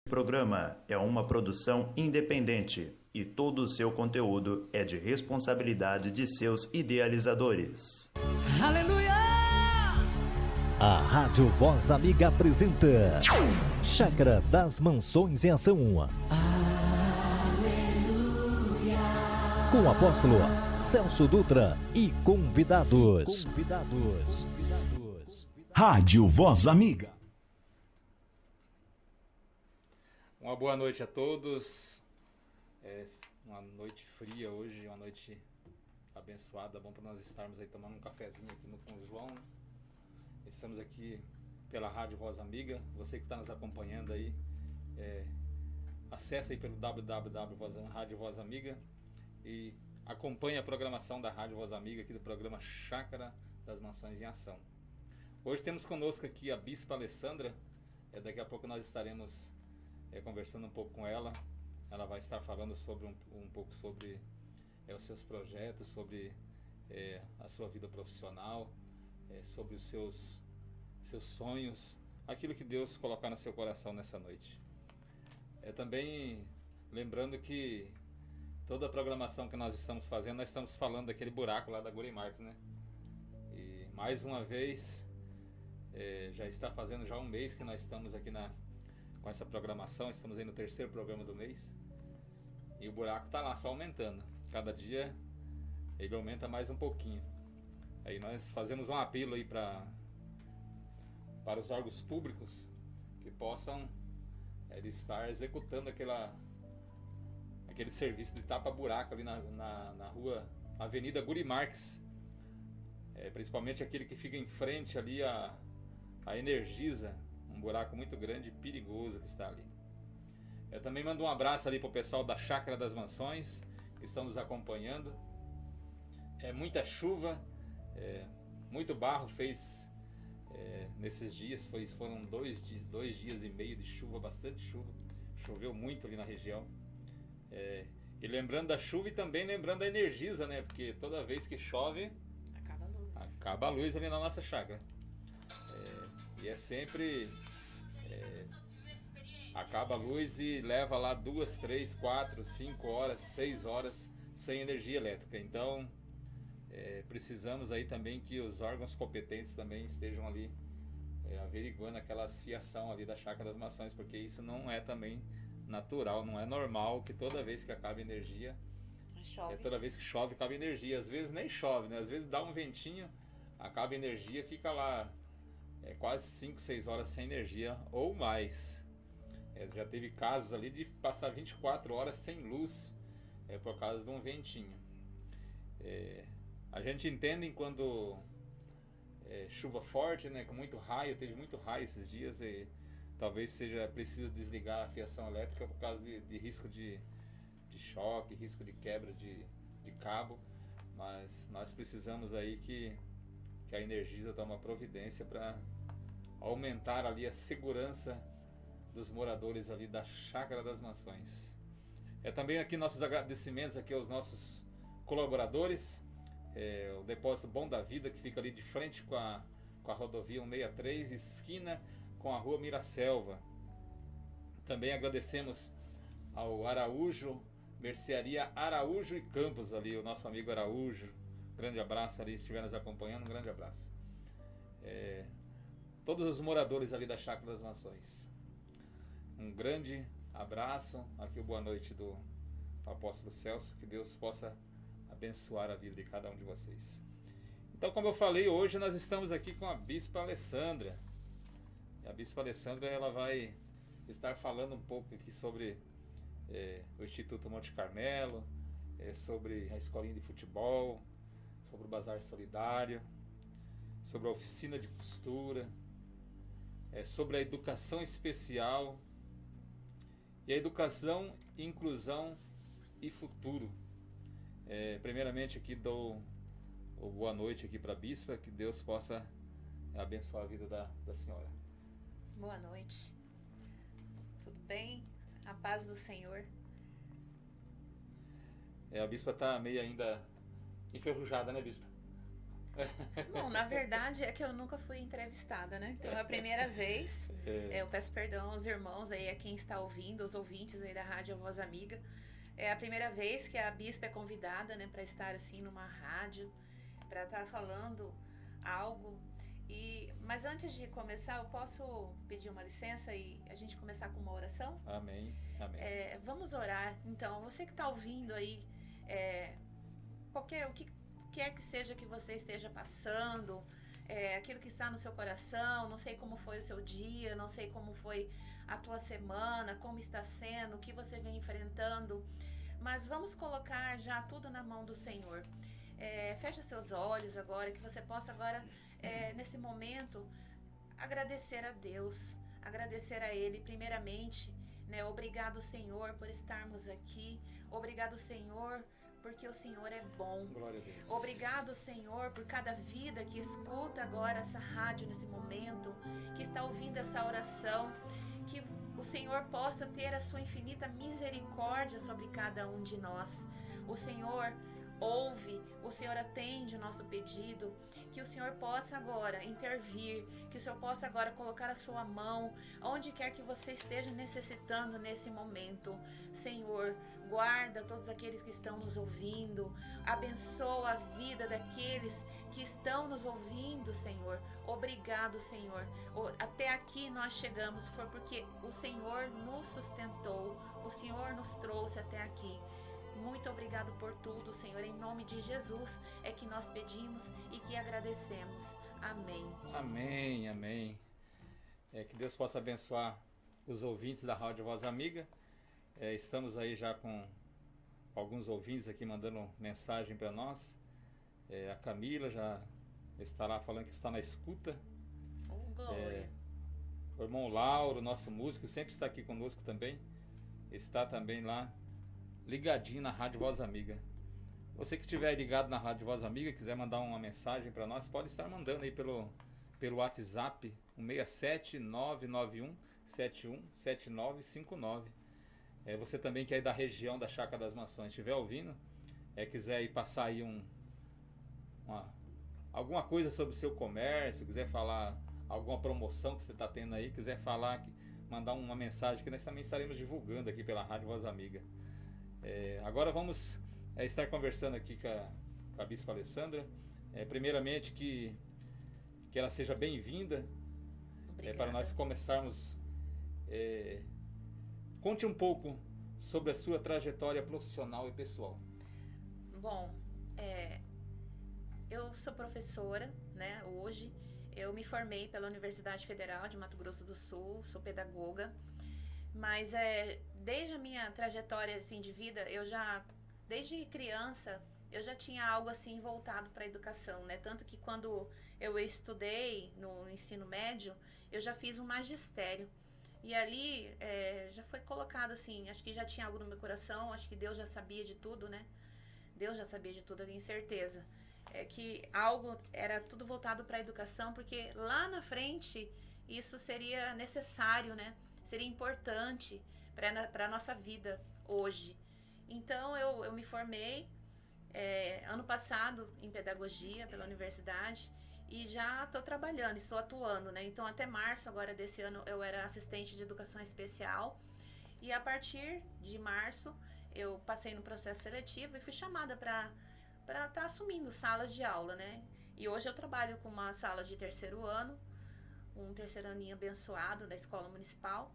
Programa é uma produção independente e todo o seu conteúdo é de responsabilidade de seus idealizadores. Aleluia! A Rádio Voz Amiga apresenta Chácara das Mansões em Ação. Aleluia! Com o apóstolo Celso Dutra e convidados. Rádio Voz Amiga. Uma boa noite a todos. Uma noite fria hoje, uma noite abençoada. Bom para nós estarmos aí tomando um cafezinho aqui com o João. Estamos aqui pela Rádio Voz Amiga. Você que está nos acompanhando aí, acesse aí pelo www.rádio Voz Amiga e acompanhe a programação da Rádio Voz Amiga aqui do programa Chácara das Mansões em Ação. Hoje temos conosco aqui a Bispa Alessandra. Daqui a pouco nós estaremos conversando um pouco com ela. Ela vai estar falando sobre um pouco sobre os seus projetos, sobre a sua vida profissional, sobre os seus sonhos, aquilo que Deus colocar no seu coração nessa noite. Também lembrando que toda a programação que nós estamos fazendo, nós estamos falando daquele buraco lá da Guri Marques, né? E mais uma vez, já está fazendo já um mês que nós estamos aqui com essa programação, estamos aí no 3º programa do mês e o buraco está lá só aumentando, cada dia ele aumenta mais um pouquinho. Aí nós fazemos um apelo aí para os órgãos públicos que possam estar executando aquele serviço de tapa-buraco ali na rua Avenida Guri Marques, principalmente aquele que fica em frente ali a Energisa, um buraco muito grande e perigoso que está ali. Eu também mando um abraço ali para o pessoal da Chácara das Mansões que estão nos acompanhando. Muita chuva, muito barro fez nesses dias, foram dois dias e meio de chuva, bastante chuva, choveu muito ali na região. E lembrando da chuva e também lembrando da Energisa, né? Porque toda vez que chove, acaba a luz ali na nossa chácara. E é sempre acaba a luz e leva lá 2, 3, 4, 5 horas, 6 horas sem energia elétrica. Então precisamos aí também que os órgãos competentes também estejam ali averiguando aquelas fiação ali da Chácara das Mansões, porque isso não é também natural, não é normal que toda vez que acaba a energia, toda vez que chove acaba a energia. Às vezes nem chove, né? Às vezes dá um ventinho, acaba a energia, fica lá quase 5, 6 horas sem energia ou mais. Já teve casos ali de passar 24 horas sem luz por causa de um ventinho. A gente entende quando chuva forte, né, com muito raio, teve muito raio esses dias e talvez seja preciso desligar a fiação elétrica por causa de risco de choque, risco de quebra de cabo, mas nós precisamos aí que a Energisa tome uma providência para aumentar ali a segurança dos moradores ali da Chácara das Mansões. Também aqui nossos agradecimentos aqui aos nossos colaboradores, o Depósito Bom da Vida, que fica ali de frente com a rodovia 163, esquina com a rua Miraselva. Também agradecemos ao Araújo, Mercearia Araújo e Campos ali, o nosso amigo Araújo. Grande abraço ali, se estiver nos acompanhando, um grande abraço. Todos os moradores ali da Chácara das Mansões, um grande abraço. Aqui o boa noite do apóstolo Celso, que Deus possa abençoar a vida de cada um de vocês. Então, como eu falei, hoje nós estamos aqui com a Bispa Alessandra. E a Bispa Alessandra, ela vai estar falando um pouco aqui sobre o Instituto Monte Carmelo, sobre a escolinha de futebol, sobre o Bazar Solidário, sobre a oficina de costura, sobre a educação especial e a educação, inclusão e futuro. Primeiramente aqui dou boa noite aqui para a Bispa, que Deus possa abençoar a vida da senhora. Boa noite, tudo bem? A paz do Senhor. A Bispa está meio ainda enferrujada, né, Bispa? Bom, na verdade é que eu nunca fui entrevistada, né? Então é a primeira vez. Eu peço perdão aos irmãos aí, a quem está ouvindo, os ouvintes aí da Rádio Voz Amiga. É a primeira vez que a bispa é convidada, né, para estar assim numa rádio, para estar falando algo. Mas antes de começar, eu posso pedir uma licença e a gente começar com uma oração? Amém. Amém. Vamos orar. Então, você que está ouvindo aí, o que quer que seja que você esteja passando, aquilo que está no seu coração, não sei como foi o seu dia, não sei como foi a tua semana, como está sendo, o que você vem enfrentando, mas vamos colocar já tudo na mão do Senhor. Fecha seus olhos agora, que você possa agora, nesse momento, agradecer a Deus, agradecer a Ele primeiramente, né? Obrigado, Senhor, por estarmos aqui, obrigado, Senhor, porque o Senhor é bom. Glória a Deus. Obrigado, Senhor, por cada vida que escuta agora essa rádio nesse momento, que está ouvindo essa oração, que o Senhor possa ter a sua infinita misericórdia sobre cada um de nós. O Senhor ouve, o Senhor atende o nosso pedido, que o Senhor possa agora intervir, que o Senhor possa agora colocar a sua mão onde quer que você esteja necessitando nesse momento. Senhor, guarda todos aqueles que estão nos ouvindo, abençoa a vida daqueles que estão nos ouvindo, Senhor. Obrigado, Senhor. Até aqui nós chegamos, foi porque o Senhor nos sustentou, o Senhor nos trouxe até aqui. Muito obrigado por tudo, Senhor. Em nome de Jesus é que nós pedimos e que agradecemos. Amém. Amém, amém. Que Deus possa abençoar os ouvintes da Rádio Voz Amiga. Estamos aí já com alguns ouvintes aqui mandando mensagem para nós. A Camila já está lá falando que está na escuta. Glória. O irmão Lauro, nosso músico, sempre está aqui conosco também. Está também lá ligadinho na Rádio Voz Amiga. Você que estiver ligado na Rádio Voz Amiga, quiser mandar uma mensagem para nós, pode estar mandando aí pelo WhatsApp, 167-991-717959. Você também que é da região da Chácara das Maçãs, estiver ouvindo, quiser ir passar aí alguma coisa sobre o seu comércio, quiser falar alguma promoção que você está tendo aí, quiser falar, mandar uma mensagem que nós também estaremos divulgando aqui pela Rádio Voz Amiga. Agora vamos estar conversando aqui com a Bispa Alessandra. Primeiramente que ela seja bem-vinda. Para nós começarmos, conte um pouco sobre a sua trajetória profissional e pessoal. Bom, eu sou professora, né? Hoje eu me formei pela Universidade Federal de Mato Grosso do Sul, sou pedagoga. Mas desde a minha trajetória assim, de vida, desde criança, eu já tinha algo assim voltado para a educação, né? Tanto que quando eu estudei no ensino médio, eu já fiz um magistério. E ali já foi colocado assim, acho que já tinha algo no meu coração, acho que Deus já sabia de tudo, né? Deus já sabia de tudo, eu tenho certeza. Que algo era tudo voltado para a educação, porque lá na frente isso seria necessário, né? Seria importante para a nossa vida hoje. Então, eu me formei ano passado em pedagogia pela universidade e já estou trabalhando, estou atuando, né? Então, até março agora desse ano eu era assistente de educação especial e a partir de março eu passei no processo seletivo e fui chamada para estar assumindo salas de aula, né? E hoje eu trabalho com uma sala de terceiro ano, um terceiro aninho abençoado da escola municipal.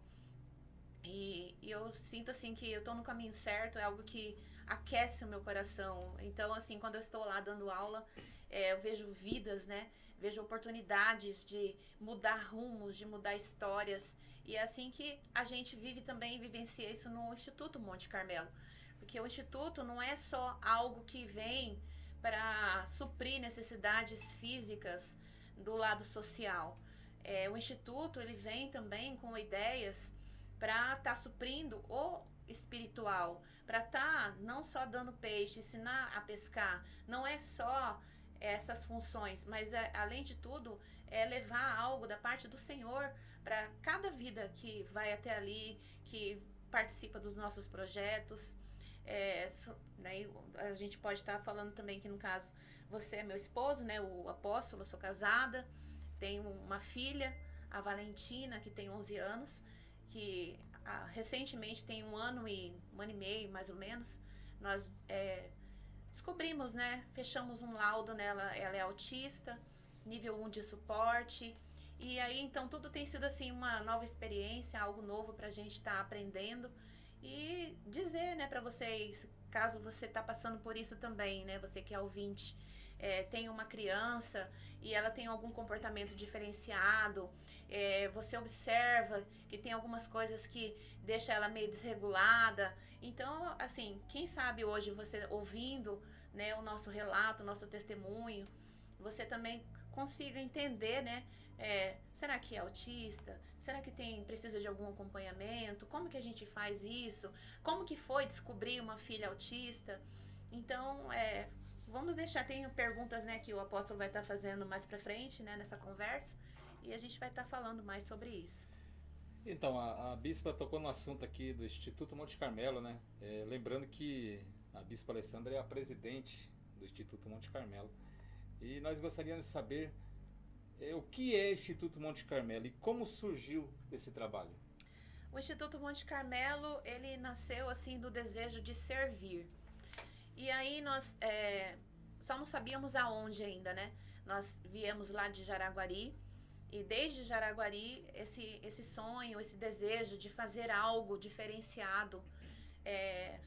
E eu sinto assim que eu estou no caminho certo, é algo que aquece o meu coração. Então, assim, quando eu estou lá dando aula, eu vejo vidas, né? Vejo oportunidades de mudar rumos, de mudar histórias. E é assim que a gente vive também, vivencia isso no Instituto Monte Carmelo. Porque o Instituto não é só algo que vem para suprir necessidades físicas do lado social. O Instituto, ele vem também com ideias para estar suprindo o espiritual, para estar não só dando peixe, ensinar a pescar, não é só essas funções, mas além de tudo levar algo da parte do Senhor para cada vida que vai até ali, que participa dos nossos projetos. Daí a gente pode estar falando também que no caso você é meu esposo, né, o apóstolo, eu sou casada, tenho uma filha, a Valentina, que tem 11 anos, que recentemente tem um ano e meio, mais ou menos, nós descobrimos, né, fechamos um laudo nela, ela é autista, nível 1 de suporte, e aí então tudo tem sido assim uma nova experiência, algo novo pra gente estar aprendendo, e dizer, né, pra vocês, caso você tá passando por isso também, né, você que é ouvinte, tem uma criança e ela tem algum comportamento diferenciado, você observa que tem algumas coisas que deixa ela meio desregulada. Então, assim, quem sabe hoje você ouvindo, né, o nosso relato, o nosso testemunho, você também consiga entender, né, será que é autista? Será que precisa de algum acompanhamento? Como que a gente faz isso? Como que foi descobrir uma filha autista? Então, vamos deixar, tem perguntas, né, que o apóstolo vai estar fazendo mais pra frente, né, nessa conversa, e a gente vai estar falando mais sobre isso. Então, a bispa tocou no assunto aqui do Instituto Monte Carmelo, né? Lembrando que a bispa Alessandra é a presidente do Instituto Monte Carmelo. E nós gostaríamos de saber o que é o Instituto Monte Carmelo e como surgiu esse trabalho. O Instituto Monte Carmelo, ele nasceu assim do desejo de servir. E aí nós só não sabíamos aonde ainda, né? Nós viemos lá de Jaraguari e desde Jaraguari esse sonho, esse desejo de fazer algo diferenciado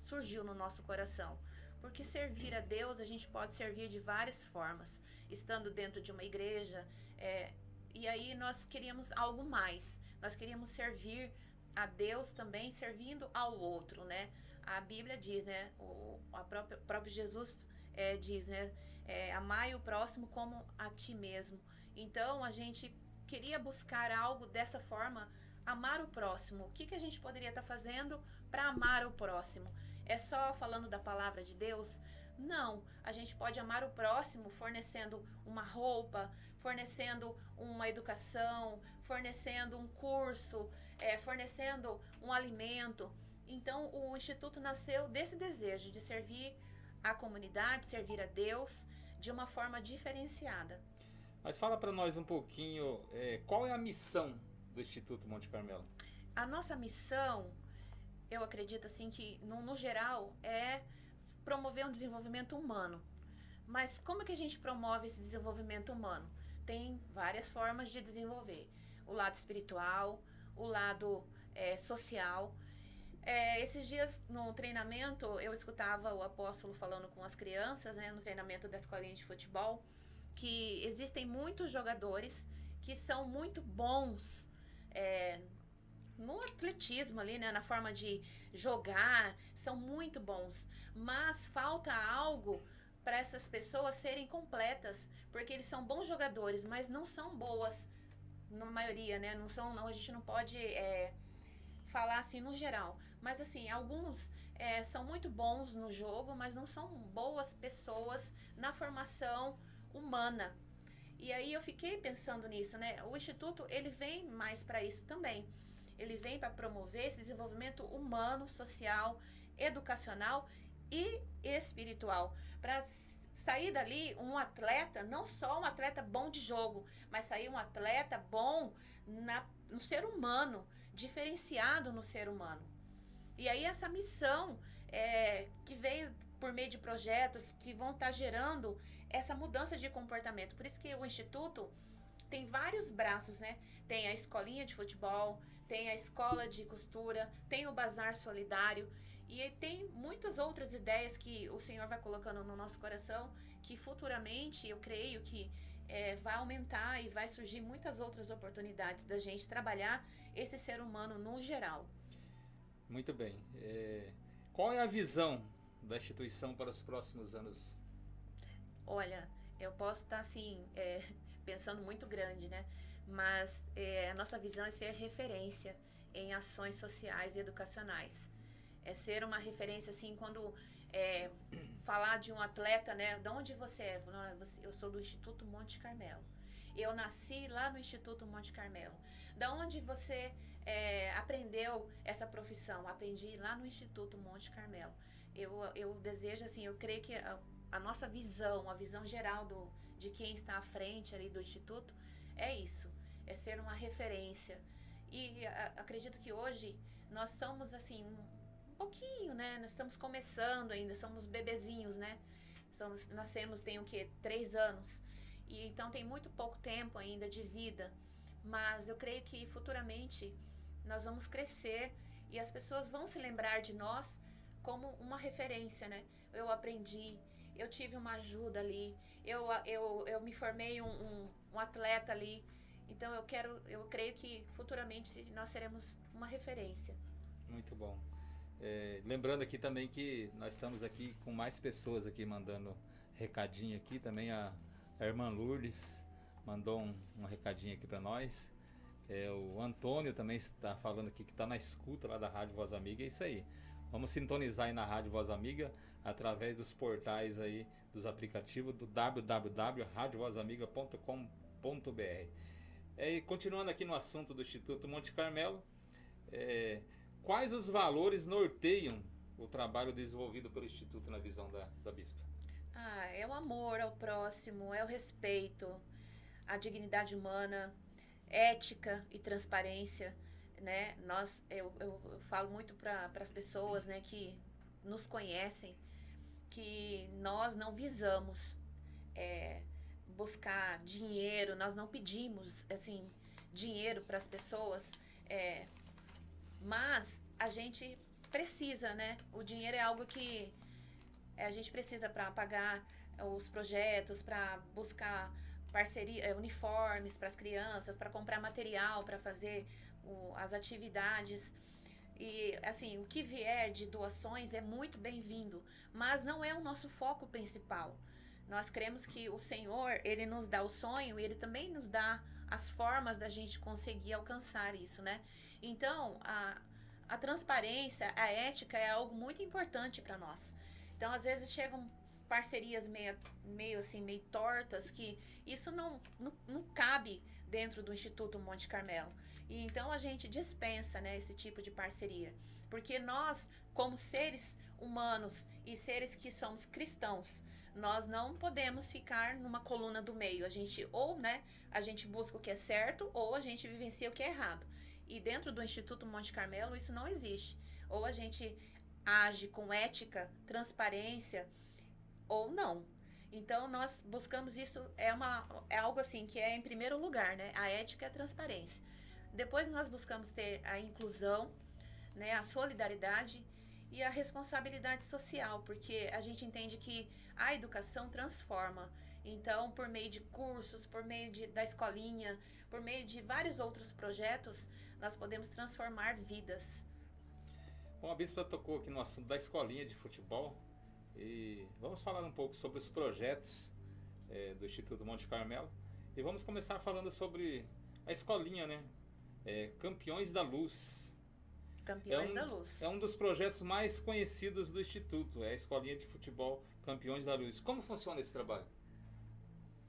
surgiu no nosso coração. Porque servir a Deus a gente pode servir de várias formas, estando dentro de uma igreja, e aí nós queríamos algo mais. Nós queríamos servir a Deus também servindo ao outro, né? A Bíblia diz, né? O próprio Jesus diz, né? Amai o próximo como a ti mesmo. Então, a gente queria buscar algo dessa forma, amar o próximo. O que a gente poderia estar fazendo para amar o próximo? É só falando da palavra de Deus? Não, a gente pode amar o próximo fornecendo uma roupa, fornecendo uma educação, fornecendo um curso, fornecendo um alimento. Então, o Instituto nasceu desse desejo de servir a comunidade, servir a Deus de uma forma diferenciada. Mas fala para nós um pouquinho, qual é a missão do Instituto Monte Carmelo? A nossa missão, eu acredito assim que, no geral, é promover um desenvolvimento humano. Mas como que a gente promove esse desenvolvimento humano? Tem várias formas de desenvolver. O lado espiritual, o lado social. Esses dias no treinamento eu escutava o apóstolo falando com as crianças, né, no treinamento da escolinha de futebol, que existem muitos jogadores que são muito bons no atletismo ali, né, na forma de jogar, são muito bons, mas falta algo para essas pessoas serem completas, porque eles são bons jogadores, mas não são boas na maioria, né, a gente não pode falar assim no geral, mas assim, alguns são muito bons no jogo, mas não são boas pessoas na formação humana. E aí eu fiquei pensando nisso, né? O Instituto, ele vem mais para isso também. Ele vem para promover esse desenvolvimento humano, social, educacional e espiritual, para sair dali um atleta, não só um atleta bom de jogo, mas sair um atleta bom no ser humano, diferenciado no ser humano. E aí essa missão que veio por meio de projetos que vão estar gerando essa mudança de comportamento. Por isso que o Instituto tem vários braços, né? Tem a escolinha de futebol, tem a escola de costura, tem o bazar solidário e tem muitas outras ideias que o Senhor vai colocando no nosso coração, que futuramente eu creio que vai aumentar e vai surgir muitas outras oportunidades da gente trabalhar esse ser humano no geral. Muito bem. Qual é a visão da instituição para os próximos anos? Olha, eu posso estar assim, pensando muito grande, né? Mas a nossa visão é ser referência em ações sociais e educacionais. É ser uma referência, assim, quando falar de um atleta, né? De onde você é? Eu sou do Instituto Monte Carmelo. Eu nasci lá no Instituto Monte Carmelo. Da onde você aprendeu essa profissão? Aprendi lá no Instituto Monte Carmelo. Eu desejo, assim, eu creio que a nossa visão, a visão geral de quem está à frente ali do Instituto, é isso, é ser uma referência. E acredito que hoje nós somos assim, um pouquinho, né? Nós estamos começando ainda, somos bebezinhos, né? Nascemos, tem o quê? 3 anos. E então tem muito pouco tempo ainda de vida. Mas eu creio que futuramente nós vamos crescer e as pessoas vão se lembrar de nós como uma referência, né? Eu aprendi, eu tive uma ajuda ali, eu me formei um atleta ali. Então eu creio que futuramente nós seremos uma referência. Muito bom. Lembrando aqui também que nós estamos aqui com mais pessoas aqui mandando recadinho aqui. Também a irmã Lourdes mandou um recadinho aqui para nós. O Antônio também está falando aqui que está na escuta lá da Rádio Voz Amiga. É isso aí. Vamos sintonizar aí na Rádio Voz Amiga através dos portais aí, dos aplicativos do www.radiovozamiga.com.br. E continuando aqui no assunto do Instituto Monte Carmelo, quais os valores norteiam o trabalho desenvolvido pelo Instituto na visão da Bispa? É o amor ao próximo, é o respeito, a dignidade humana, ética e transparência, né? Eu falo muito para as pessoas, né, que nos conhecem, que nós não visamos buscar dinheiro, nós não pedimos assim dinheiro para as pessoas, mas a gente precisa, né? O dinheiro é algo que a gente precisa para pagar os projetos, para buscar parceria, uniformes para as crianças, para comprar material, para fazer as atividades. E assim, o que vier de doações é muito bem-vindo, mas não é o nosso foco principal. Nós cremos que o Senhor, Ele nos dá o sonho e Ele também nos dá as formas da gente conseguir alcançar isso, né? Então, a transparência, a ética é algo muito importante para nós. Então, às vezes chegam parcerias meio tortas, que isso não cabe dentro do Instituto Monte Carmelo. E então a gente dispensa, né, esse tipo de parceria. Porque nós, como seres humanos e seres que somos cristãos, nós não podemos ficar numa coluna do meio. A gente a gente busca o que é certo ou a gente vivencia o que é errado. E dentro do Instituto Monte Carmelo isso não existe. Ou a gente age com ética, transparência, ou não. Então nós buscamos isso, é algo assim que é em primeiro lugar, né? A ética e a transparência. Depois nós buscamos ter a inclusão, né? A solidariedade e a responsabilidade social, porque a gente entende que a educação transforma. Então, por meio de cursos, por meio da escolinha, por meio de vários outros projetos, nós podemos transformar vidas. Bom, a Bispa tocou aqui no assunto da escolinha de futebol e vamos falar um pouco sobre os projetos do Instituto Monte Carmelo e vamos começar falando sobre a escolinha, né? Campeões da Luz. Campeões da Luz. É um dos projetos mais conhecidos do Instituto, é a escolinha de futebol Campeões da Luz. Como funciona esse trabalho?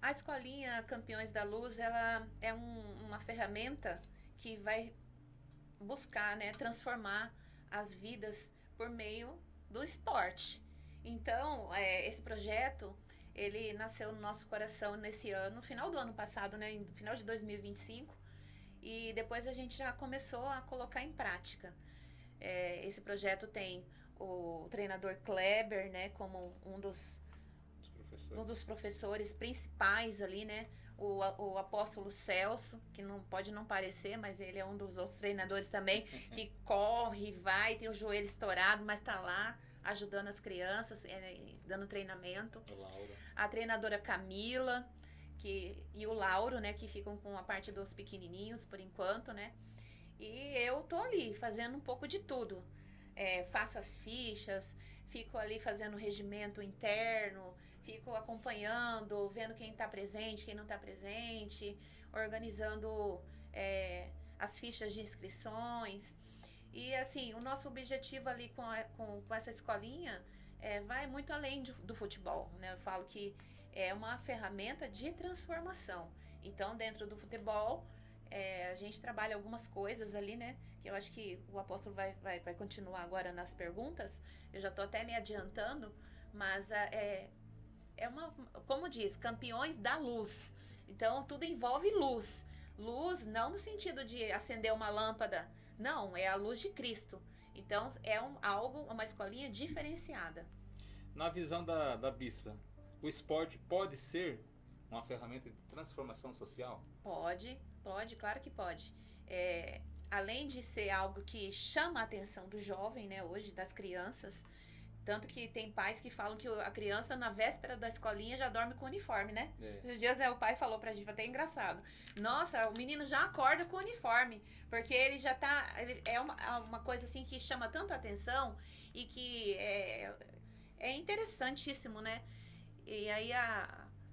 A escolinha Campeões da Luz, ela é uma ferramenta que vai buscar, né, transformar as vidas por meio do esporte. Então, esse projeto, ele nasceu no nosso coração nesse ano, no final do ano passado, né, no final de 2025, e depois a gente já começou a colocar em prática. Esse projeto tem o treinador Kleber, né, como um dos professores principais ali, né? O apóstolo Celso, que pode não parecer, mas ele é um dos outros treinadores também, que corre, vai, tem o joelho estourado, mas está lá ajudando as crianças, dando treinamento. A treinadora Camila e o Lauro, né, que ficam com a parte dos pequenininhos por enquanto, né? E eu tô ali fazendo um pouco de tudo. Faço as fichas, fico ali fazendo regimento interno, fico acompanhando, vendo quem está presente, quem não está presente, organizando as fichas de inscrições. E assim, o nosso objetivo ali com essa escolinha vai muito além do futebol, né? Eu falo que é uma ferramenta de transformação. Então, dentro do futebol, a gente trabalha algumas coisas ali, né? Que eu acho que o apóstolo vai continuar agora nas perguntas. Eu já estou até me adiantando, mas como diz, campeões da luz. Então, tudo envolve luz. Luz não no sentido de acender uma lâmpada, não, é a luz de Cristo. Então, é uma escolinha diferenciada. Na visão da bispa, o esporte pode ser uma ferramenta de transformação social? Pode, claro que pode. Além de ser algo que chama a atenção do jovem, né, hoje, das crianças, tanto que tem pais que falam que a criança, na véspera da escolinha, já dorme com uniforme, né? Esses dias o pai falou pra gente, foi até engraçado. Nossa, o menino já acorda com uniforme, porque ele já tá... É uma coisa assim que chama tanta atenção e que é interessantíssimo, né? E aí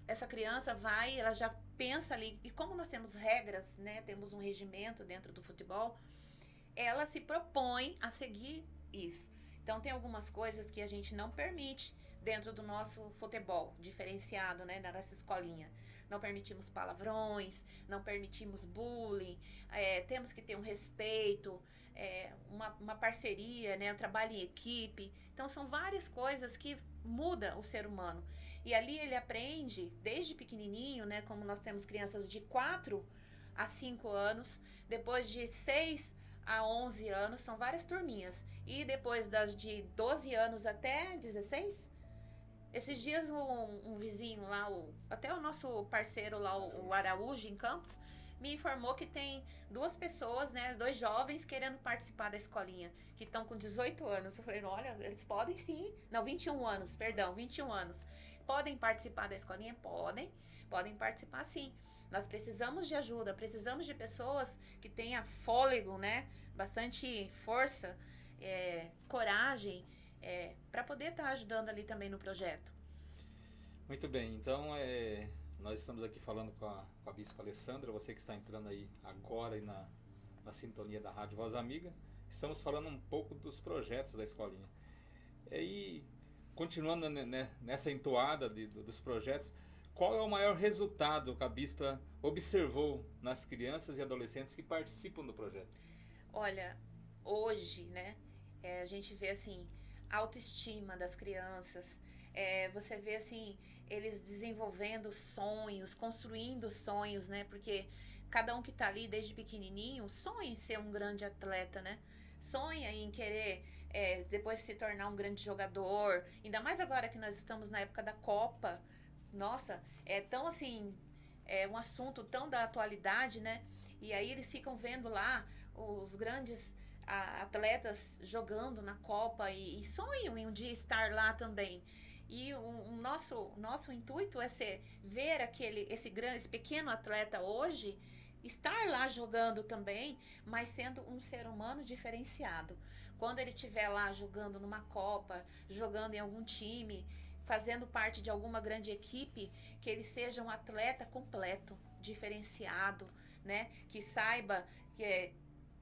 essa criança vai, ela já pensa ali, e como nós temos regras, né? Temos um regimento dentro do futebol, ela se propõe a seguir isso. Então, tem algumas coisas que a gente não permite dentro do nosso futebol diferenciado, né, da nossa escolinha. Não permitimos palavrões, não permitimos bullying, temos que ter um respeito, uma parceria, né, um trabalho em equipe. Então, são várias coisas que mudam o ser humano. E ali ele aprende, desde pequenininho, né, como nós temos crianças de 4 a 5 anos, depois de 6 a 11 anos, são várias turminhas. E depois das de 12 anos até 16, esses dias um vizinho lá, até o nosso parceiro lá, o Araújo, em Campos, me informou que tem 2 pessoas, né, 2 jovens querendo participar da escolinha, que estão com 18 anos. Eu falei, olha, eles podem sim. Não, 21 anos, perdão, 21 anos. Podem participar da escolinha? Podem participar sim. Nós precisamos de ajuda, precisamos de pessoas que tenham fôlego, né? Bastante força, coragem, para poder estar ajudando ali também no projeto. Muito bem, então nós estamos aqui falando com a Bispa Alessandra, você que está entrando aí agora aí na sintonia da Rádio Voz Amiga. Estamos falando um pouco dos projetos da escolinha. E continuando nessa entoada dos projetos, qual é o maior resultado que a Bispa observou nas crianças e adolescentes que participam do projeto? Olha, hoje, né, a gente vê, assim, a autoestima das crianças, você vê, assim, eles desenvolvendo sonhos, construindo sonhos, né, porque cada um que tá ali desde pequenininho sonha em ser um grande atleta, né, sonha em querer depois se tornar um grande jogador, ainda mais agora que nós estamos na época da Copa. Nossa, é tão assim, é um assunto tão da atualidade, né? E aí eles ficam vendo lá os grandes atletas jogando na Copa e sonham em um dia estar lá também. E o nosso intuito é ver esse pequeno atleta hoje estar lá jogando também, mas sendo um ser humano diferenciado. Quando ele estiver lá jogando numa Copa, jogando em algum time, fazendo parte de alguma grande equipe, que ele seja um atleta completo, diferenciado, né? Que saiba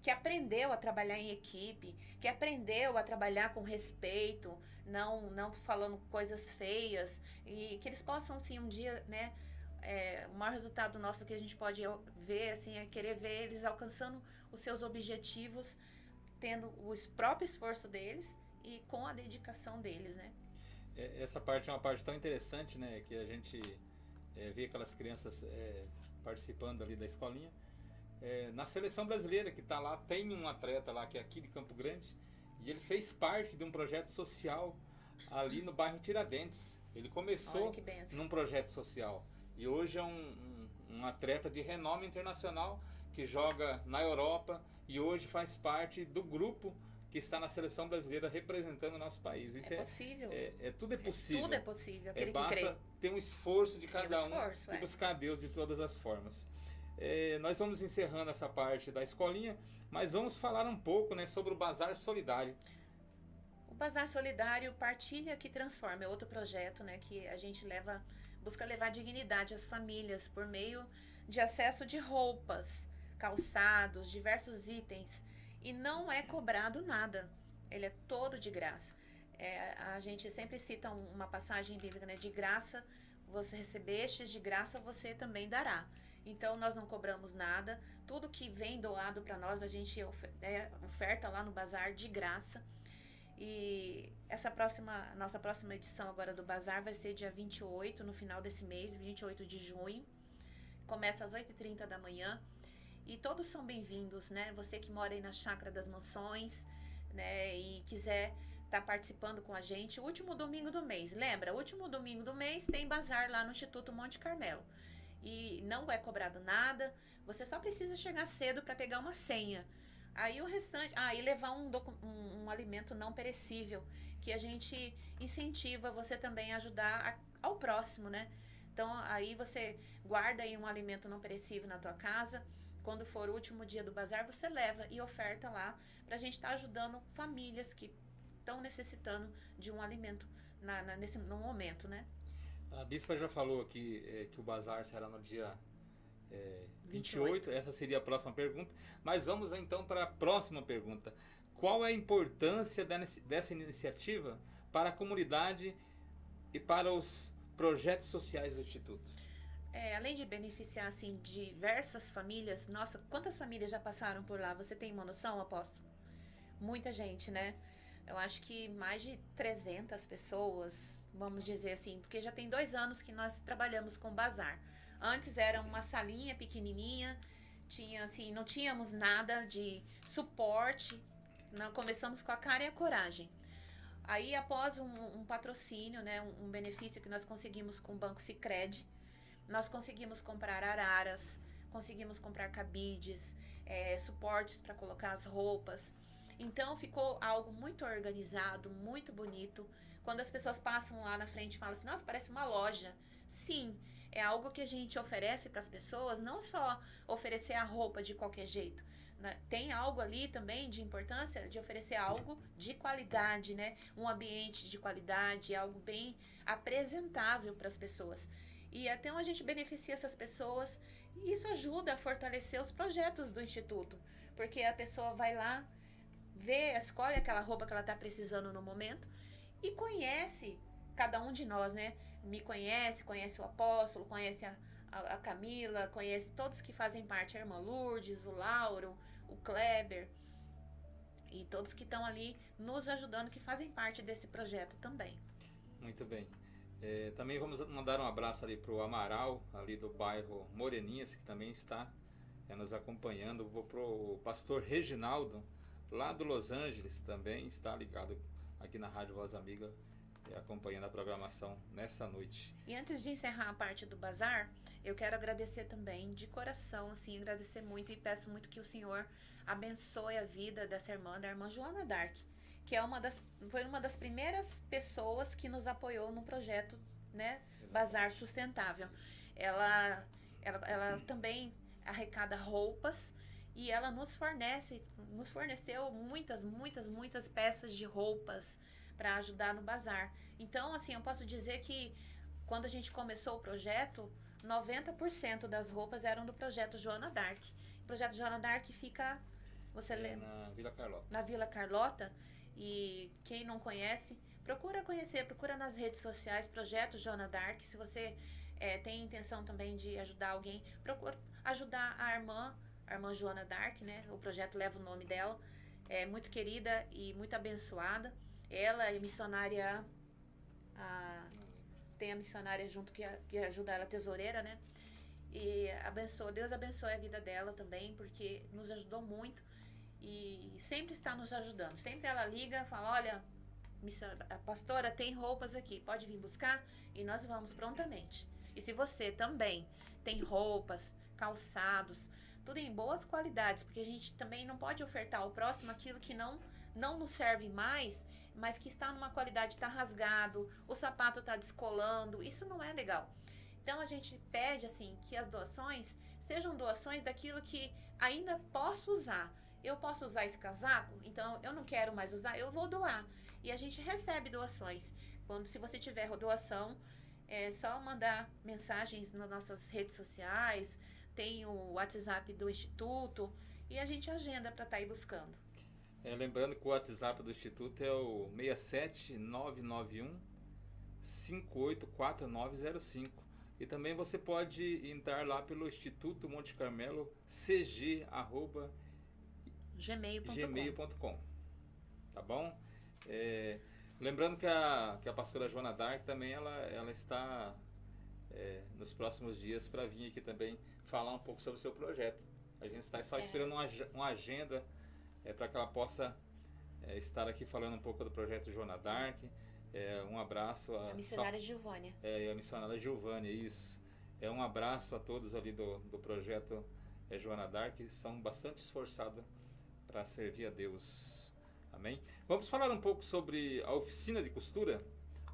que aprendeu a trabalhar em equipe, que aprendeu a trabalhar com respeito, não falando coisas feias, e que eles possam, assim, um dia, né? O maior resultado nosso que a gente pode ver, assim, é querer ver eles alcançando os seus objetivos, tendo o próprio esforço deles e com a dedicação deles, né? Essa parte é uma parte tão interessante, né? Que a gente vê aquelas crianças participando ali da escolinha. Na seleção brasileira que está lá, tem um atleta lá que é aqui de Campo Grande e ele fez parte de um projeto social ali no bairro Tiradentes. Ele começou num projeto social e hoje é um atleta de renome internacional que joga na Europa e hoje faz parte do grupo que está na seleção brasileira representando o nosso país. Isso possível. Tudo é possível. Tudo é possível, aquele que crê. Basta ter um esforço de cada e buscar Deus de todas as formas. Nós vamos encerrando essa parte da escolinha, mas vamos falar um pouco, né, sobre o Bazar Solidário. O Bazar Solidário Partilha que Transforma é outro projeto, né, que a gente busca levar dignidade às famílias por meio de acesso de roupas, calçados, diversos itens. E não é cobrado nada, ele é todo de graça. A gente sempre cita uma passagem bíblica, né? De graça você recebeste, de graça você também dará. Então nós não cobramos nada, tudo que vem doado para nós a gente oferta lá no bazar de graça. E nossa próxima edição agora do Bazar vai ser dia 28, no final desse mês, 28 de junho. Começa às 8h30 da manhã. E todos são bem-vindos, né? Você que mora aí na Chácara das Mansões, né? E quiser estar participando com a gente, o último domingo do mês. Lembra? O último domingo do mês tem bazar lá no Instituto Monte Carmelo. E não é cobrado nada. Você só precisa chegar cedo para pegar uma senha. Aí o restante... e levar um alimento não perecível, que a gente incentiva você também a ajudar ao próximo, né? Então, aí você guarda aí um alimento não perecível na tua casa. Quando for o último dia do bazar, você leva e oferta lá pra gente estar ajudando famílias que estão necessitando de um alimento no momento, né? A Bispa já falou aqui que o bazar será no dia 28. Essa seria a próxima pergunta. Mas vamos então para a próxima pergunta. Qual é a importância dessa iniciativa para a comunidade e para os projetos sociais do Instituto? Além de beneficiar assim, diversas famílias, nossa, quantas famílias já passaram por lá? Você tem uma noção, apóstolo? Muita gente, né? Eu acho que mais de 300 pessoas, vamos dizer assim, porque já tem 2 anos que nós trabalhamos com bazar. Antes era uma salinha pequenininha, não tínhamos nada de suporte. Começamos com a cara e a coragem. Aí, após um patrocínio, né, um benefício que nós conseguimos com o Banco Sicredi, nós conseguimos comprar araras, conseguimos comprar cabides, suportes para colocar as roupas. Então, ficou algo muito organizado, muito bonito. Quando as pessoas passam lá na frente e falam assim, nossa, parece uma loja. Sim, é algo que a gente oferece para as pessoas, não só oferecer a roupa de qualquer jeito. Tem algo ali também de importância de oferecer algo de qualidade, né? Um ambiente de qualidade, algo bem apresentável para as pessoas. E até a gente beneficia essas pessoas e isso ajuda a fortalecer os projetos do Instituto. Porque a pessoa vai lá, escolhe aquela roupa que ela está precisando no momento e conhece cada um de nós, né? Me conhece o apóstolo, conhece a Camila, conhece todos que fazem parte, a irmã Lourdes, o Lauro, o Kleber e todos que estão ali nos ajudando, que fazem parte desse projeto também. Muito bem. Também vamos mandar um abraço ali para o Amaral, ali do bairro Moreninhas, que também está nos acompanhando. Vou para o pastor Reginaldo, lá do Los Angeles, também está ligado aqui na Rádio Voz Amiga, acompanhando a programação nessa noite. E antes de encerrar a parte do bazar, eu quero agradecer também, de coração, assim, agradecer muito e peço muito que o Senhor abençoe a vida dessa irmã, da irmã Joana Dark, que foi uma das primeiras pessoas que nos apoiou no projeto, né, Bazar Sustentável. Ela também arrecada roupas e ela nos forneceu muitas peças de roupas para ajudar no bazar. Então, assim, eu posso dizer que quando a gente começou o projeto, 90% das roupas eram do projeto Joana Dark. O projeto Joana Dark fica, você lembra? Na Vila Carlota. Na Vila Carlota. E quem não conhece, procura conhecer, procura nas redes sociais, Projeto Joana Dark. Se você tem intenção também de ajudar alguém, procura ajudar a irmã Joana Dark, né? O projeto leva o nome dela. É muito querida e muito abençoada. Ela é missionária, tem a missionária junto que ajuda ela, a tesoureira, né? E Deus abençoe a vida dela também, porque nos ajudou muito e sempre está nos ajudando. Sempre ela liga, fala, olha, a pastora tem roupas aqui, pode vir buscar? E nós vamos prontamente. E se você também tem roupas, calçados, tudo em boas qualidades, porque a gente também não pode ofertar ao próximo aquilo que não nos serve mais, mas que está numa qualidade, está rasgado, o sapato está descolando, isso não é legal. Então a gente pede assim que as doações sejam doações daquilo que ainda posso usar. Eu posso usar esse casaco, então eu não quero mais usar, eu vou doar. E a gente recebe doações. Se você tiver doação, é só mandar mensagens nas nossas redes sociais, tem o WhatsApp do Instituto e a gente agenda para estar aí buscando. Lembrando que o WhatsApp do Instituto é o 67991 584905. E também você pode entrar lá pelo Instituto Monte Carmelo cg@gmail.com. Tá bom? Lembrando que a pastora Joana Dark também ela está nos próximos dias para vir aqui também falar um pouco sobre o seu projeto. A gente está só esperando uma agenda para que ela possa estar aqui falando um pouco do projeto Joana Dark. Um abraço A missionária Gilvânia. A missionária Gilvânia, isso. Um abraço a todos ali do projeto Joana Dark, que são bastante esforçados para servir a Deus. Amém? Vamos falar um pouco sobre a oficina de costura?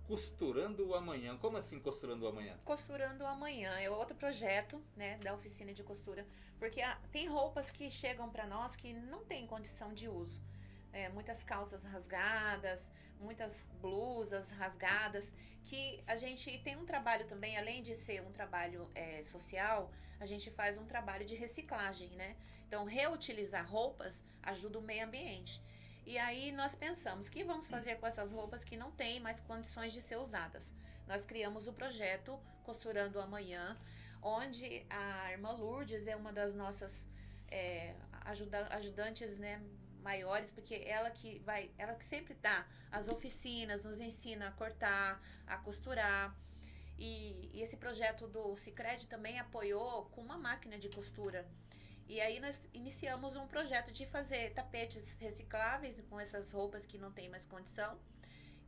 Costurando o Amanhã. Como assim Costurando o Amanhã? Costurando o Amanhã é outro projeto, né, da oficina de costura, porque tem roupas que chegam para nós que não tem condição de uso. Muitas calças rasgadas, muitas blusas rasgadas, que a gente tem um trabalho também, além de ser um trabalho social, a gente faz um trabalho de reciclagem, né? Então, reutilizar roupas ajuda o meio ambiente. E aí nós pensamos, o que vamos fazer com essas roupas que não têm mais condições de ser usadas? Nós criamos o projeto Costurando o Amanhã, onde a irmã Lourdes é uma das nossas ajudantes, né, maiores, porque ela que sempre dá as oficinas, nos ensina a cortar, a costurar. E esse projeto do Sicredi também apoiou com uma máquina de costura. E aí nós iniciamos um projeto de fazer tapetes recicláveis com essas roupas que não tem mais condição.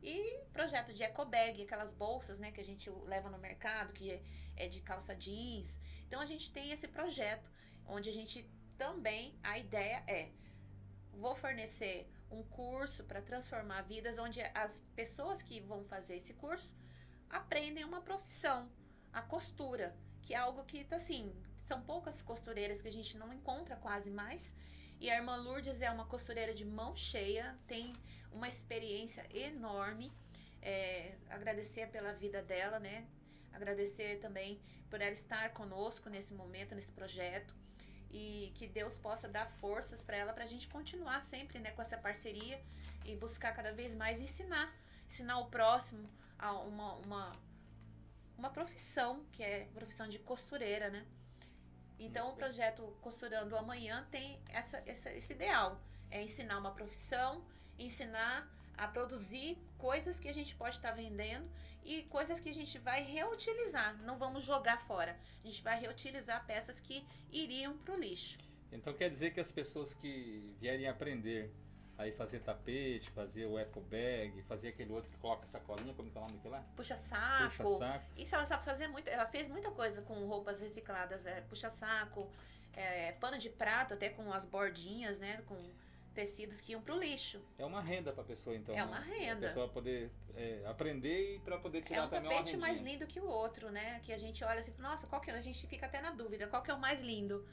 E projeto de eco bag, aquelas bolsas, né, que a gente leva no mercado, que é de calça jeans. Então a gente tem esse projeto, onde a gente também, a ideia vou fornecer um curso para transformar vidas, onde as pessoas que vão fazer esse curso aprendem uma profissão, a costura, que é algo que, assim, são poucas costureiras que a gente não encontra quase mais. E a irmã Lourdes é uma costureira de mão cheia, tem uma experiência enorme. Agradecer pela vida dela, né? Agradecer também por ela estar conosco nesse momento, nesse projeto. E que Deus possa dar forças para ela, para a gente continuar sempre, né, com essa parceria e buscar cada vez mais ensinar o próximo a uma profissão, que é a profissão de costureira, né? Então o projeto Costurando o Amanhã tem esse ideal, ensinar uma profissão, ensinar a produzir coisas que a gente pode estar vendendo e coisas que a gente vai reutilizar, não vamos jogar fora, a gente vai reutilizar peças que iriam para o lixo. Então quer dizer que as pessoas que vierem aprender aí fazer tapete, fazer o eco bag, fazer aquele outro que coloca sacolinha, como que é o nome daquilo lá? Puxa-saco. Puxa-saco. Isso ela sabe fazer muito, ela fez muita coisa com roupas recicladas, puxa-saco, pano de prato, até com as bordinhas, né, com tecidos que iam pro lixo. É uma renda para a pessoa, então. É uma renda. A pessoa poder aprender e para poder tirar também uma rendinha. É um tapete mais lindo que o outro, né? Que a gente olha assim, nossa, qual que é? A gente fica até na dúvida, qual que é o mais lindo?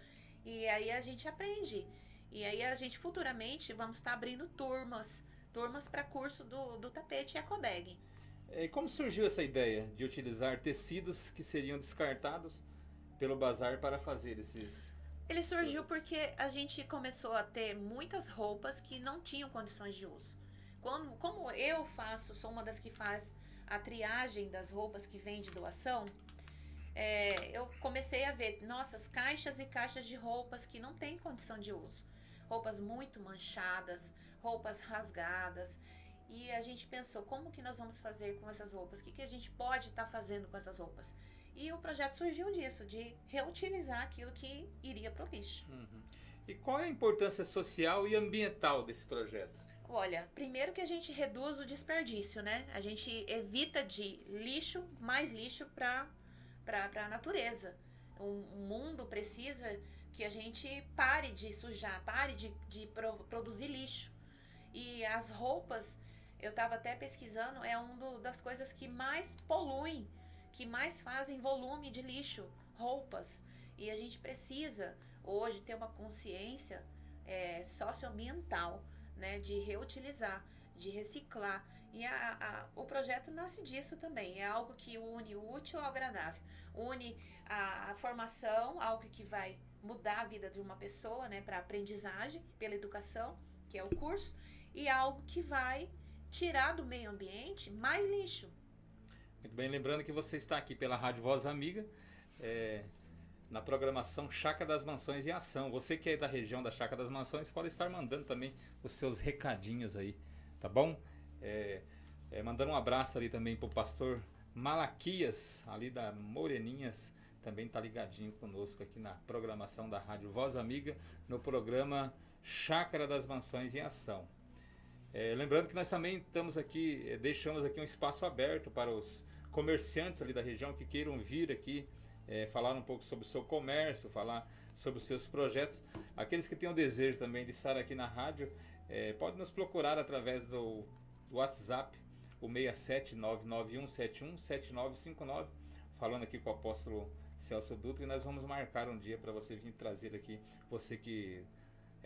E aí a gente aprende. E aí a gente futuramente vamos estar abrindo turmas para curso do tapete eco bag. E como surgiu essa ideia de utilizar tecidos que seriam descartados pelo bazar para fazer esses... Ele surgiu porque a gente começou a ter muitas roupas que não tinham condições de uso. Como eu sou uma das que faz a triagem das roupas que vem de doação, eu comecei a ver, nossas caixas e caixas de roupas que não têm condição de uso. Roupas muito manchadas, roupas rasgadas. E a gente pensou, como que nós vamos fazer com essas roupas? O que a gente pode estar fazendo com essas roupas? E o projeto surgiu disso, de reutilizar aquilo que iria para o lixo. Uhum. E qual é a importância social e ambiental desse projeto? Olha, primeiro que a gente reduz o desperdício, né? A gente evita de mais lixo para a natureza. O mundo precisa que a gente pare de sujar, pare de produzir lixo. E as roupas, eu estava até pesquisando, é uma das coisas que mais poluem, que mais fazem volume de lixo, roupas. E a gente precisa hoje ter uma consciência socioambiental, né, de reutilizar, de reciclar. E o projeto nasce disso também. É algo que une o útil ao agradável. Une a formação, algo que vai mudar a vida de uma pessoa, né, para aprendizagem, pela educação, que é o curso, e algo que vai tirar do meio ambiente mais lixo. Muito bem, lembrando que você está aqui pela Rádio Voz Amiga, na programação Chácara das Mansões em Ação. Você que é da região da Chácara das Mansões pode estar mandando também os seus recadinhos aí, tá bom? Mandando um abraço ali também pro pastor Malaquias, ali da Moreninhas, também tá ligadinho conosco aqui na programação da Rádio Voz Amiga, no programa Chácara das Mansões em Ação. Lembrando que nós também estamos aqui, deixamos aqui um espaço aberto para os comerciantes ali da região que queiram vir aqui, falar um pouco sobre o seu comércio, falar sobre os seus projetos. Aqueles que tenham desejo também de estar aqui na rádio, podem nos procurar através do WhatsApp, o 67991717959, falando aqui com o apóstolo Celso Dutra, e nós vamos marcar um dia para você vir trazer aqui, você que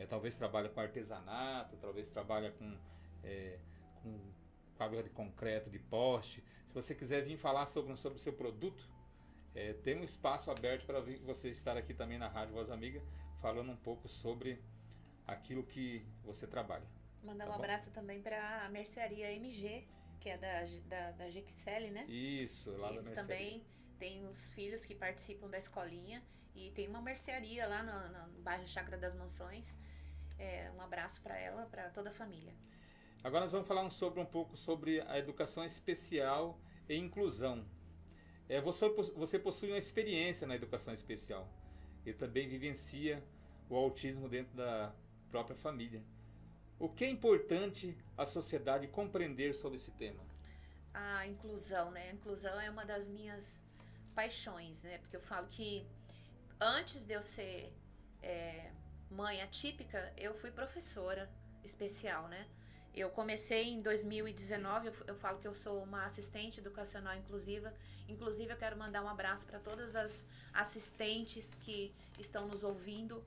talvez trabalha com artesanato, talvez trabalha com fábrica de concreto, de poste. Se você quiser vir falar sobre o seu produto, tem um espaço aberto para você estar aqui também na Rádio Voz Amiga, falando um pouco sobre aquilo que você trabalha. Mandar um abraço também para a mercearia MG, que é da Gixele, né? Isso, lá da Eles mercearia. também têm os filhos que participam da escolinha e tem uma mercearia lá no bairro Chácara das Mansões. Um abraço para ela, para toda a família. Agora nós vamos falar um pouco sobre a educação especial e inclusão. Você possui uma experiência na educação especial e também vivencia o autismo dentro da própria família. O que é importante a sociedade compreender sobre esse tema? A inclusão, né? A inclusão é uma das minhas paixões, né? Porque eu falo que antes de eu ser mãe atípica, eu fui professora especial, né? Eu comecei em 2019, eu falo que eu sou uma assistente educacional inclusiva. Inclusive, eu quero mandar um abraço para todas as assistentes que estão nos ouvindo.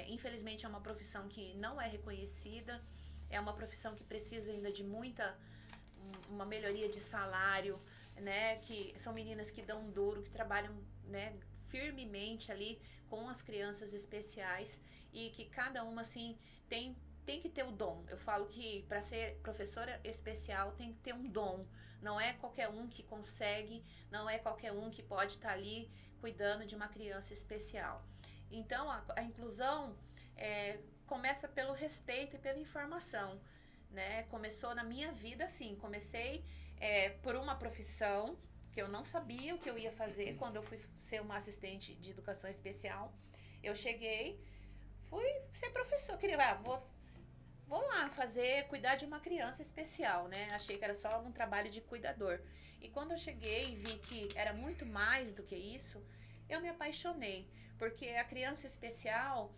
Infelizmente, é uma profissão que não é reconhecida, é uma profissão que precisa ainda de uma melhoria de salário, né? Que são meninas que dão duro, que trabalham, né, firmemente ali com as crianças especiais e que cada uma, assim, tem que ter o dom. Eu falo que para ser professora especial tem que ter um dom. Não é qualquer um que consegue, não é qualquer um que pode estar ali cuidando de uma criança especial. Então, a inclusão começa pelo respeito e pela informação, né? Começou na minha vida assim, comecei por uma profissão que eu não sabia o que eu ia fazer quando eu fui ser uma assistente de educação especial. Eu cheguei, fui ser professora, queria, vou lá cuidar de uma criança especial, né? Achei que era só um trabalho de cuidador. E quando eu cheguei e vi que era muito mais do que isso, eu me apaixonei. Porque a criança especial,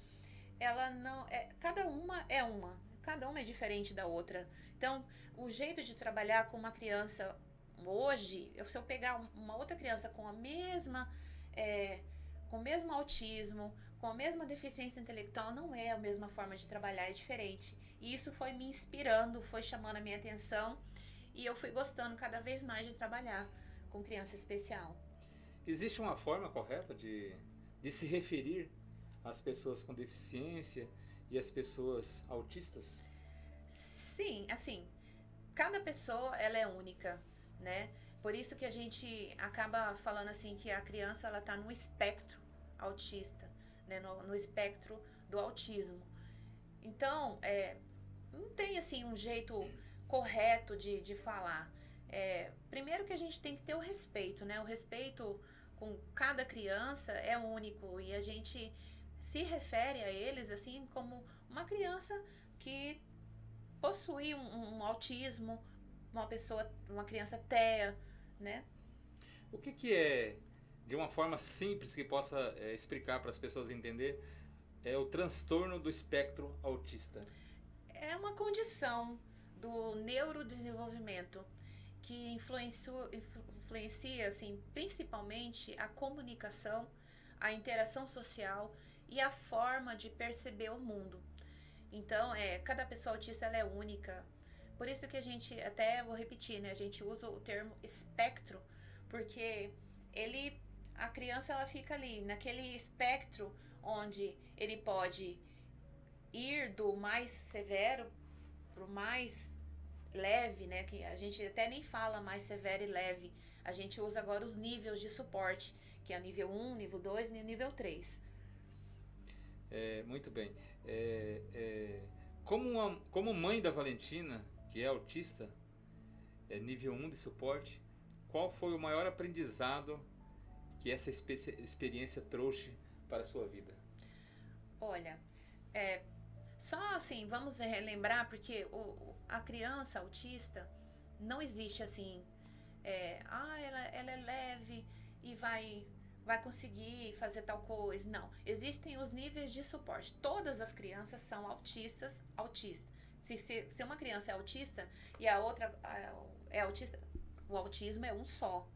ela não cada uma é diferente da outra. Então, o jeito de trabalhar com uma criança hoje, se eu pegar uma outra criança com com o mesmo autismo, com a mesma deficiência intelectual, não é a mesma forma de trabalhar, é diferente. E isso foi me inspirando, foi chamando a minha atenção e eu fui gostando cada vez mais de trabalhar com criança especial. Existe uma forma correta de se referir às pessoas com deficiência e às pessoas autistas? Sim, assim, cada pessoa ela é única, né? Por isso que a gente acaba falando assim que a criança ela está no espectro autista, né? No espectro do autismo. Então, não tem assim um jeito correto de falar. Primeiro que a gente tem que ter o respeito, né? O respeito com cada criança é único e a gente se refere a eles assim como uma criança que possui um autismo, uma criança TEA, né? O que é, de uma forma simples que possa explicar para as pessoas entender, o transtorno do espectro autista? É uma condição do neurodesenvolvimento que influencia assim, principalmente a comunicação, a interação social e a forma de perceber o mundo. Então, cada pessoa autista ela é única. Por isso que a gente, até vou repetir, né? A gente usa o termo espectro, porque a criança ela fica ali, naquele espectro onde ele pode ir do mais severo para o mais leve, né? Que a gente até nem fala mais severo e leve. A gente usa agora os níveis de suporte, que é o nível 1, nível 2 e nível 3. Muito bem. Como mãe da Valentina, que é autista, é nível 1 de suporte, qual foi o maior aprendizado que essa experiência trouxe para a sua vida? Olha, só assim, vamos relembrar, porque a criança autista não existe assim, ela é leve e vai conseguir fazer tal coisa. Não, existem os níveis de suporte. Todas as crianças são autistas. Se uma criança é autista e a outra é autista, o autismo é um só,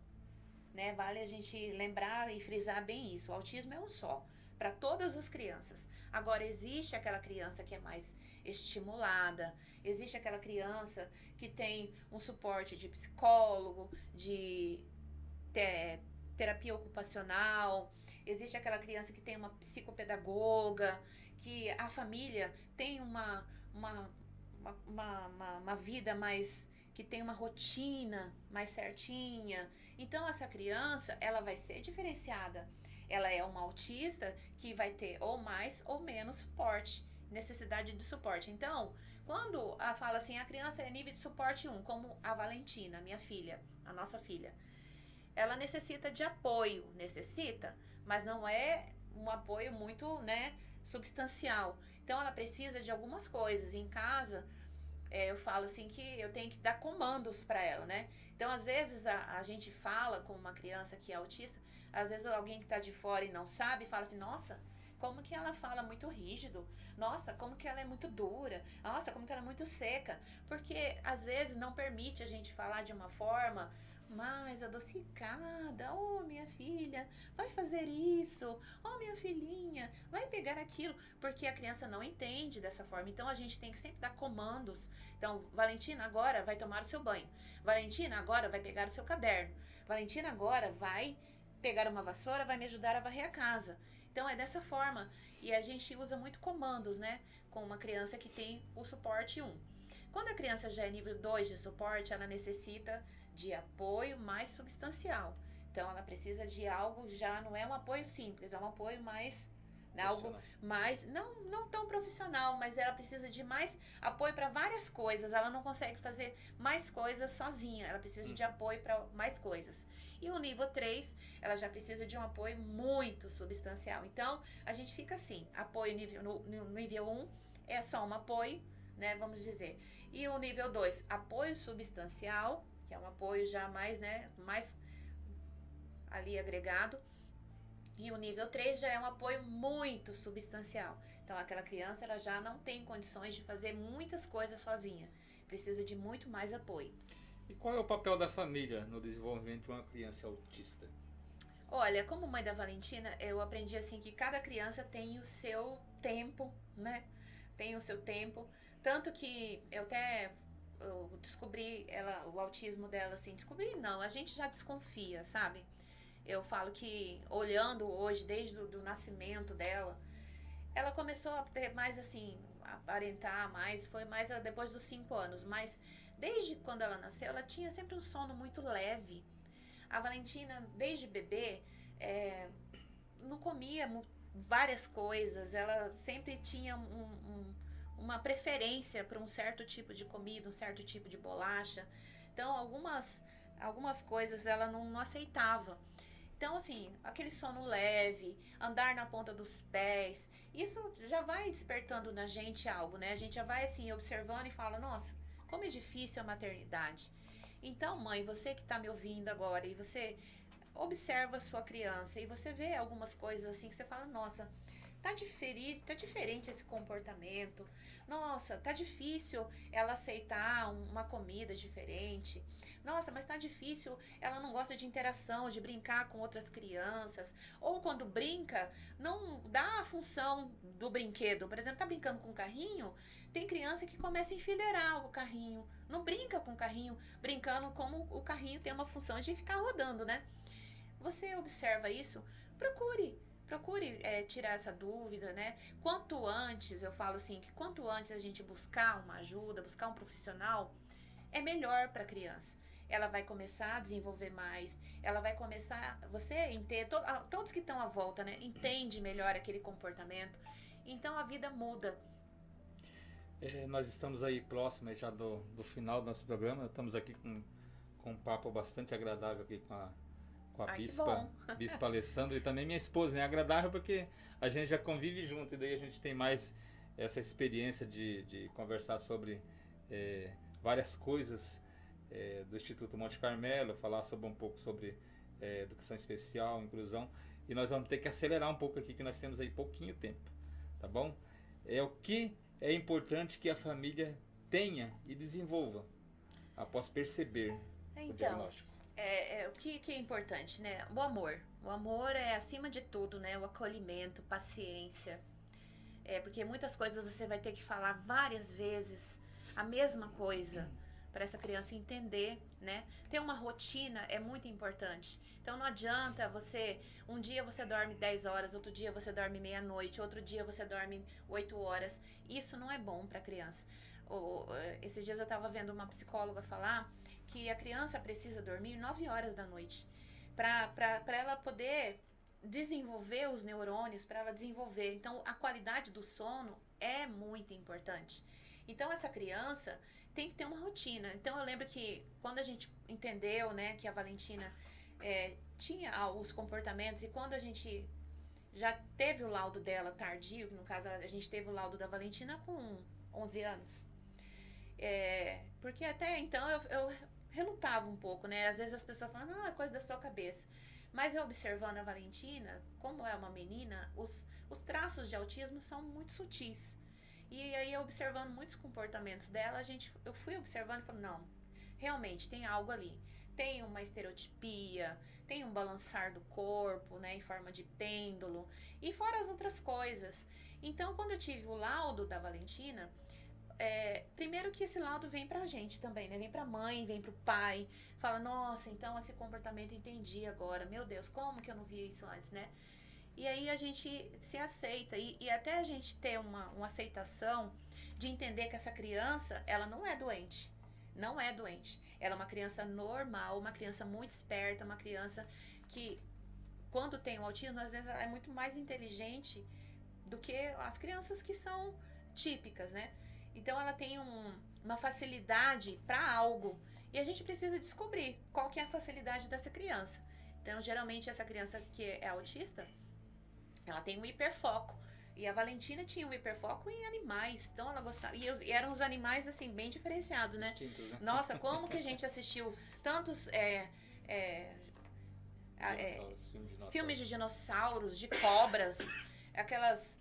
né? Vale a gente lembrar e frisar bem isso. O autismo é um só, para todas as crianças. Agora, existe aquela criança que é mais estimulada, existe aquela criança que tem um suporte de psicólogo, de terapia ocupacional, existe aquela criança que tem uma psicopedagoga, que a família tem uma vida mais, que tem uma rotina mais certinha. Então essa criança, ela vai ser diferenciada. Ela é uma autista que vai ter ou mais ou menos suporte, necessidade de suporte. Então, quando fala assim, a criança é nível de suporte 1, como a Valentina, minha filha, a nossa filha, ela necessita de apoio, mas não é um apoio muito, né, substancial. Então ela precisa de algumas coisas. Em casa, eu falo assim que eu tenho que dar comandos para ela, né? Então, às vezes, a gente fala com uma criança que é autista, às vezes alguém que está de fora e não sabe, fala assim, nossa, como que ela fala muito rígido, nossa, como que ela é muito dura, nossa, como que ela é muito seca, porque às vezes não permite a gente falar de uma forma mais adocicada. Oh, minha filha, vai fazer isso. Oh, minha filhinha, vai pegar aquilo. Porque a criança não entende dessa forma. Então, a gente tem que sempre dar comandos. Então, Valentina agora vai tomar o seu banho. Valentina agora vai pegar o seu caderno. Valentina agora vai pegar uma vassoura, vai me ajudar a varrer a casa. Então, é dessa forma. E a gente usa muito comandos, né? Com uma criança que tem o suporte 1. Quando a criança já é nível 2 de suporte, ela necessita de apoio mais substancial. Então, ela precisa de algo, já não é um apoio simples, é um apoio mais, né, algo mais, não tão profissional, mas ela precisa de mais apoio para várias coisas. Ela não consegue fazer mais coisas sozinha, ela precisa de apoio para mais coisas. E o nível 3, ela já precisa de um apoio muito substancial. Então, a gente fica assim, apoio no nível 1 é só um apoio, né, vamos dizer. E o nível 2, apoio substancial, que é um apoio já mais, né, mais ali agregado. E o nível 3 já é um apoio muito substancial. Então, aquela criança, ela já não tem condições de fazer muitas coisas sozinha. Precisa de muito mais apoio. E qual é o papel da família no desenvolvimento de uma criança autista? Olha, como mãe da Valentina, eu aprendi assim que cada criança tem o seu tempo, né? Tem o seu tempo. Tanto que eu descobri o autismo dela, assim, descobri não, a gente já desconfia, sabe? Eu falo que, olhando hoje, desde o nascimento dela, ela começou a ter mais, assim, aparentar mais, foi mais depois dos 5 anos, mas desde quando ela nasceu, ela tinha sempre um sono muito leve. A Valentina, desde bebê, não comia várias coisas, ela sempre tinha uma preferência por um certo tipo de comida, um certo tipo de bolacha. Então, algumas coisas ela não aceitava. Então, assim, aquele sono leve, andar na ponta dos pés, isso já vai despertando na gente algo, né? A gente já vai, assim, observando e fala, nossa, como é difícil a maternidade. Então, mãe, você que está me ouvindo agora, e você observa a sua criança, e você vê algumas coisas assim, que você fala, nossa, tá diferente esse comportamento. Nossa, tá difícil ela aceitar uma comida diferente. Nossa, mas tá difícil, ela não gosta de interação, de brincar com outras crianças. Ou quando brinca, não dá a função do brinquedo. Por exemplo, tá brincando com o carrinho, tem criança que começa a enfileirar o carrinho. Não brinca com o carrinho, brincando como o carrinho tem uma função de ficar rodando, né? Você observa isso? Procure tirar essa dúvida, né? Quanto antes, eu falo assim, que quanto antes a gente buscar uma ajuda, buscar um profissional, é melhor para a criança. Ela vai começar a desenvolver mais, ela vai começar, todos que estão à volta, né? Entende melhor aquele comportamento. Então a vida muda. Nós estamos aí próximo já do final do nosso programa. Estamos aqui com um papo bastante agradável aqui com a Ai, que bispa, bom. bispa Alessandra e também minha esposa, né? Agradável porque a gente já convive junto e daí a gente tem mais essa experiência de conversar sobre várias coisas do Instituto Monte Carmelo, falar sobre um pouco sobre educação especial, inclusão, e nós vamos ter que acelerar um pouco aqui que nós temos aí pouquinho tempo, tá bom? É o que é importante que a família tenha e desenvolva após perceber o Então, diagnóstico. o que é importante, né? O amor. O amor é acima de tudo, né? O acolhimento, paciência. Porque muitas coisas você vai ter que falar várias vezes a mesma coisa para essa criança entender, né? Ter uma rotina é muito importante. Então não adianta um dia você dorme 10 horas, outro dia você dorme meia-noite, outro dia você dorme 8 horas. Isso não é bom para a criança. Esses dias eu estava vendo uma psicóloga falar que a criança precisa dormir 9 horas da noite para ela poder desenvolver os neurônios, para ela desenvolver. Então a qualidade do sono é muito importante. Então essa criança tem que ter uma rotina. Então eu lembro que quando a gente entendeu, né, que a Valentina tinha os comportamentos, e quando a gente já teve o laudo dela tardio, no caso a gente teve o laudo da Valentina com 11 anos, porque até então eu relutava um pouco, né? Às vezes as pessoas falam, não, é coisa da sua cabeça. Mas eu observando a Valentina, como é uma menina, os traços de autismo são muito sutis. E aí, observando muitos comportamentos dela, eu fui observando e falei, não, realmente tem algo ali. Tem uma estereotipia, tem um balançar do corpo, né, em forma de pêndulo, e fora as outras coisas. Então, quando eu tive o laudo da Valentina, primeiro que esse laudo vem pra gente também, né? Vem pra mãe, vem pro pai. Fala, nossa, então esse comportamento eu entendi agora. Meu Deus, como que eu não via isso antes, né? E aí a gente se aceita. E até a gente ter uma aceitação de entender que essa criança, ela não é doente. Não é doente. Ela é uma criança normal, uma criança muito esperta, uma criança que, quando tem o autismo, às vezes ela é muito mais inteligente do que as crianças que são típicas, né? Então ela tem uma facilidade para algo e a gente precisa descobrir qual que é a facilidade dessa criança. Então geralmente essa criança que é autista, ela tem um hiperfoco, e a Valentina tinha um hiperfoco em animais, então ela gostava, e eram os animais assim bem diferenciados, né? Distintos, né? Nossa, como que a gente assistiu tantos filmes de dinossauros, de cobras, aquelas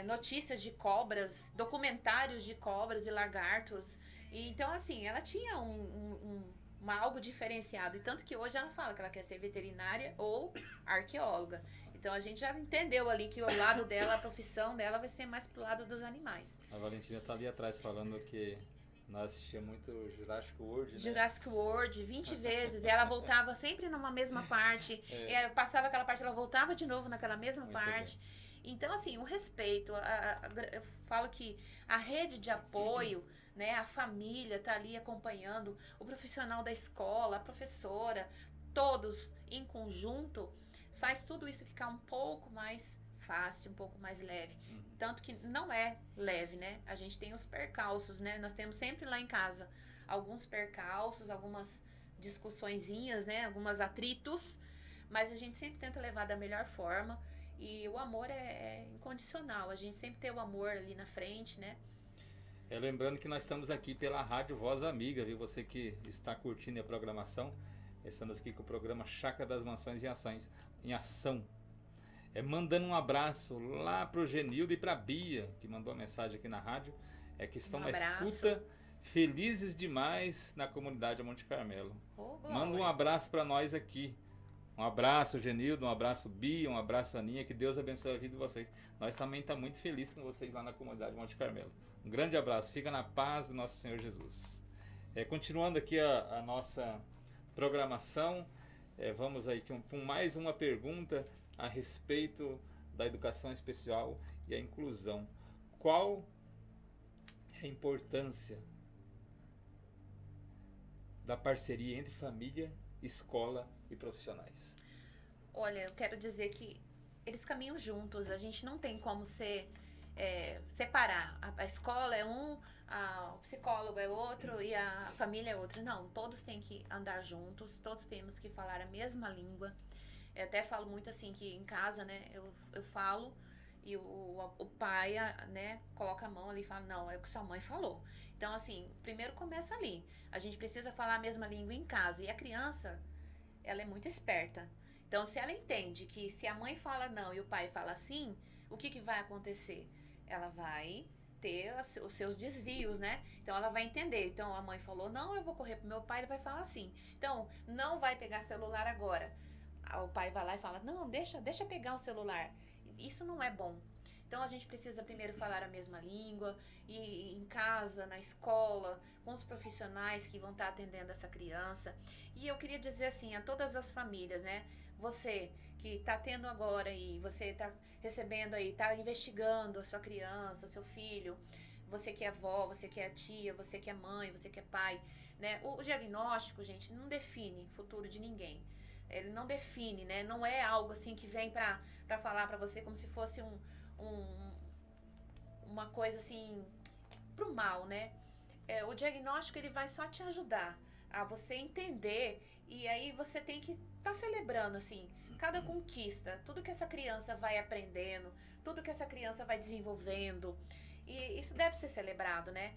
notícias de cobras, documentários de cobras e lagartos. E, então, assim, ela tinha algo diferenciado. E tanto que hoje ela fala que ela quer ser veterinária ou arqueóloga. Então a gente já entendeu ali que o lado dela, a profissão dela vai ser mais pro lado dos animais. A Valentina tá ali atrás falando que nós assistíamos muito Jurassic World, né? Jurassic World, 20 vezes. E ela voltava sempre numa mesma parte. Passava aquela parte, ela voltava de novo naquela mesma Muito parte. Então, assim, o respeito, eu falo que a rede de apoio, né, a família tá ali acompanhando, o profissional da escola, a professora, todos em conjunto, faz tudo isso ficar um pouco mais fácil, um pouco mais leve. Tanto que não é leve, né? A gente tem os percalços, né? Nós temos sempre lá em casa alguns percalços, algumas discussõezinhas, né? Alguns atritos, mas a gente sempre tenta levar da melhor forma. E o amor é incondicional, a gente sempre tem o amor ali na frente, né? Lembrando que nós estamos aqui pela Rádio Voz Amiga, viu? Você que está curtindo a programação, estamos aqui com o programa Chácara das Mansões em Ação. Mandando um abraço lá pro Genildo e pra Bia, que mandou a mensagem aqui na rádio, que estão na escuta, felizes demais na comunidade Monte Carmelo. Manda um abraço para nós aqui. Um abraço, Genildo, um abraço, Bia, um abraço, Aninha, que Deus abençoe a vida de vocês. Nós também estamos muito felizes com vocês lá na comunidade Monte Carmelo. Um grande abraço, fica na paz do nosso Senhor Jesus. Continuando aqui a nossa programação, vamos aí com mais uma pergunta a respeito da educação especial e a inclusão. Qual é a importância da parceria entre família, escola e profissionais? Olha, eu quero dizer que eles caminham juntos, a gente não tem como ser separar. A escola é um, o psicólogo é outro e a família é outro. Não, todos têm que andar juntos, todos temos que falar a mesma língua. Eu até falo muito assim que em casa, né, eu falo e o pai, né, coloca a mão ali e fala, não, é o que sua mãe falou. Então, assim, primeiro começa ali. A gente precisa falar a mesma língua em casa. E a criança, ela é muito esperta. Então, se ela entende que se a mãe fala não e o pai fala sim, o que vai acontecer? Ela vai ter os seus desvios, né? Então, ela vai entender. Então, a mãe falou não, eu vou correr pro meu pai, ele vai falar sim. Então, não vai pegar celular agora. O pai vai lá e fala, não, deixa pegar o celular. Isso não é bom. Então, a gente precisa primeiro falar a mesma língua, e em casa, na escola, com os profissionais que vão estar atendendo essa criança. E eu queria dizer assim, a todas as famílias, né? Você que está tendo agora e você está recebendo aí, está investigando a sua criança, o seu filho, você que é avó, você que é tia, você que é mãe, você que é pai, né? O diagnóstico, gente, não define o futuro de ninguém. Ele não define, né? Não é algo assim que vem para falar para você como se fosse uma coisa assim pro mal, né? O diagnóstico ele vai só te ajudar a você entender e aí você tem que estar celebrando assim cada conquista, tudo que essa criança vai aprendendo, tudo que essa criança vai desenvolvendo e isso deve ser celebrado, né?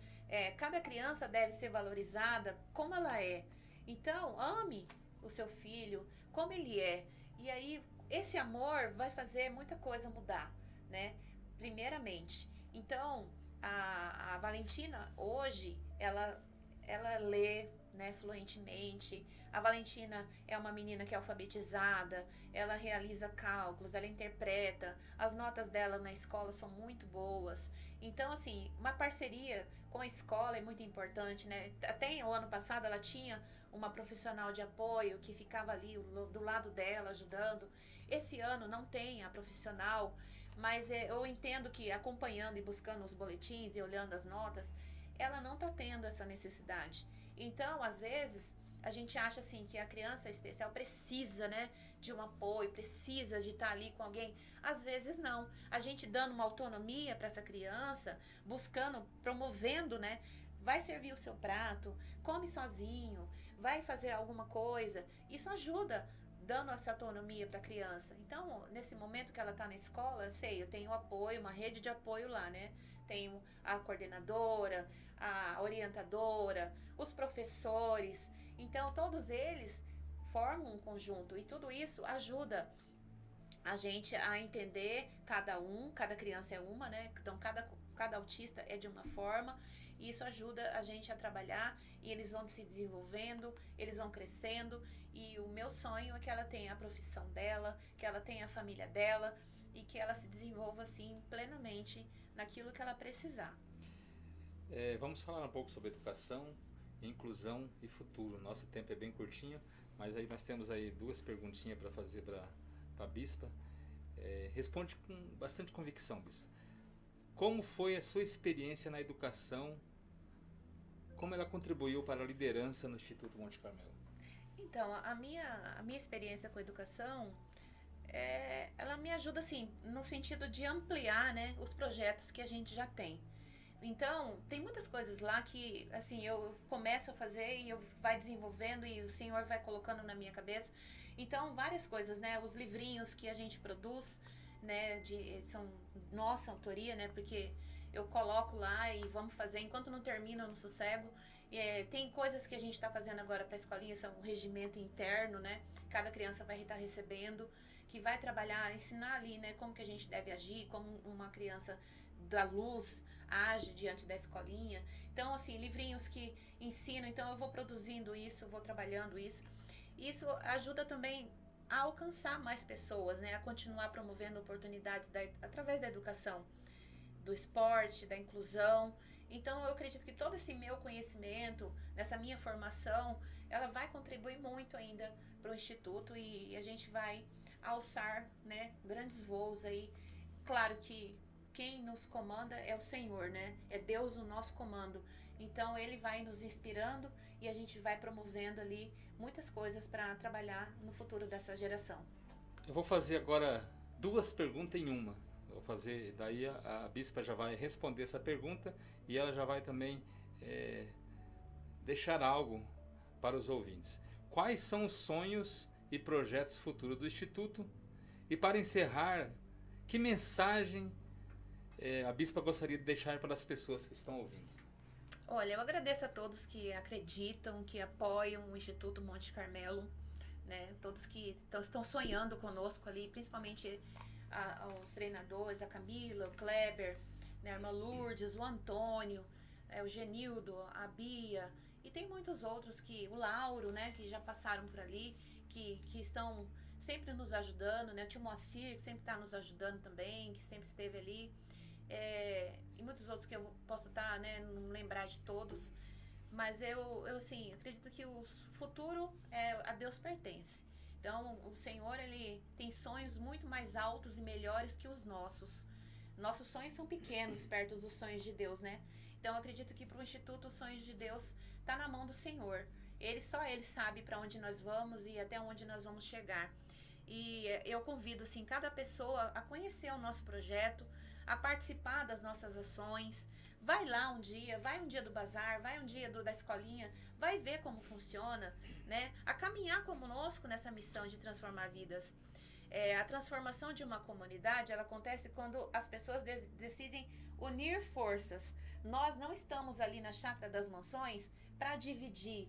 Cada criança deve ser valorizada como ela é. Então ame o seu filho como ele é e aí esse amor vai fazer muita coisa mudar, né? Primeiramente. Então, a Valentina, hoje, ela lê, né, fluentemente. A Valentina é uma menina que é alfabetizada, ela realiza cálculos, ela interpreta. As notas dela na escola são muito boas. Então, assim, uma parceria com a escola é muito importante, né? Até o ano passado ela tinha uma profissional de apoio que ficava ali do lado dela, ajudando. Esse ano não tem a profissional, mas eu entendo que acompanhando e buscando os boletins e olhando as notas, ela não está tendo essa necessidade. Então, às vezes, a gente acha assim que a criança especial precisa, né, de um apoio, precisa de estar ali com alguém. Às vezes não. A gente dando uma autonomia para essa criança, buscando, promovendo, né, vai servir o seu prato, come sozinho, vai fazer alguma coisa. Isso ajuda dando essa autonomia para a criança. Então, nesse momento que ela está na escola, eu tenho apoio, uma rede de apoio lá, né? Tenho a coordenadora, a orientadora, os professores. Então, todos eles formam um conjunto e tudo isso ajuda a gente a entender cada criança é uma, né? Então, cada autista é de uma forma. E isso ajuda a gente a trabalhar e eles vão se desenvolvendo, eles vão crescendo. E o meu sonho é que ela tenha a profissão dela, que ela tenha a família dela e que ela se desenvolva assim plenamente naquilo que ela precisar. Vamos falar um pouco sobre educação, inclusão e futuro. Nosso tempo é bem curtinho, mas aí nós temos aí 2 perguntinhas para fazer para a Bispa. Responde com bastante convicção, Bispa. Como foi a sua experiência na educação? Como ela contribuiu para a liderança no Instituto Monte Carmelo? Então, a minha experiência com a educação, ela me ajuda assim, no sentido de ampliar, né, os projetos que a gente já tem. Então, tem muitas coisas lá que, assim, eu começo a fazer e eu vai desenvolvendo e o Senhor vai colocando na minha cabeça. Então, várias coisas, né, os livrinhos que a gente produz, né, são nossa autoria, né, porque eu coloco lá e vamos fazer, enquanto não termina eu não sossego. Tem coisas que a gente está fazendo agora para a escolinha, são um regimento interno, né, cada criança vai estar recebendo, que vai trabalhar, ensinar ali, né, como que a gente deve agir, como uma criança da luz age diante da escolinha. Então, assim, livrinhos que ensinam, então eu vou produzindo isso, vou trabalhando isso. Isso ajuda também a alcançar mais pessoas, né, a continuar promovendo oportunidades através da educação, do esporte, da inclusão. Então, eu acredito que todo esse meu conhecimento, nessa minha formação, ela vai contribuir muito ainda para o Instituto e a gente vai alçar, né, grandes voos aí. Claro que quem nos comanda é o Senhor, né? É Deus o nosso comando. Então, Ele vai nos inspirando e a gente vai promovendo ali muitas coisas para trabalhar no futuro dessa geração. Eu vou fazer agora 2 perguntas em uma. Eu vou fazer, daí a bispa já vai responder essa pergunta e ela já vai também deixar algo para os ouvintes. Quais são os sonhos e projetos futuros do Instituto? E para encerrar, que mensagem a bispa gostaria de deixar para as pessoas que estão ouvindo? Olha, eu agradeço a todos que acreditam, que apoiam o Instituto Monte Carmelo, né? Todos que estão sonhando conosco ali, principalmente os treinadores, a Camila, o Kleber, né? A irmã Lourdes, o Antônio, o Genildo, a Bia, e tem muitos outros, o Lauro, né? Que já passaram por ali, que estão sempre nos ajudando, né? O tio Moacir, que sempre está nos ajudando também, que sempre esteve ali. E muitos outros que eu posso estar, né, não lembrar de todos, mas eu assim, acredito que o futuro a Deus pertence. Então, o Senhor, Ele tem sonhos muito mais altos e melhores que os nossos. Nossos sonhos são pequenos perto dos sonhos de Deus, né? Então, eu acredito que para o Instituto, os sonhos de Deus tá na mão do Senhor. Só Ele sabe para onde nós vamos e até onde nós vamos chegar. E eu convido, assim, cada pessoa a conhecer o nosso projeto, a participar das nossas ações. Vai lá um dia do bazar, vai um dia da escolinha, vai ver como funciona, né? A caminhar conosco nessa missão de transformar vidas. A transformação de uma comunidade, ela acontece quando as pessoas decidem unir forças. Nós não estamos ali na Chácara das Mansões para dividir,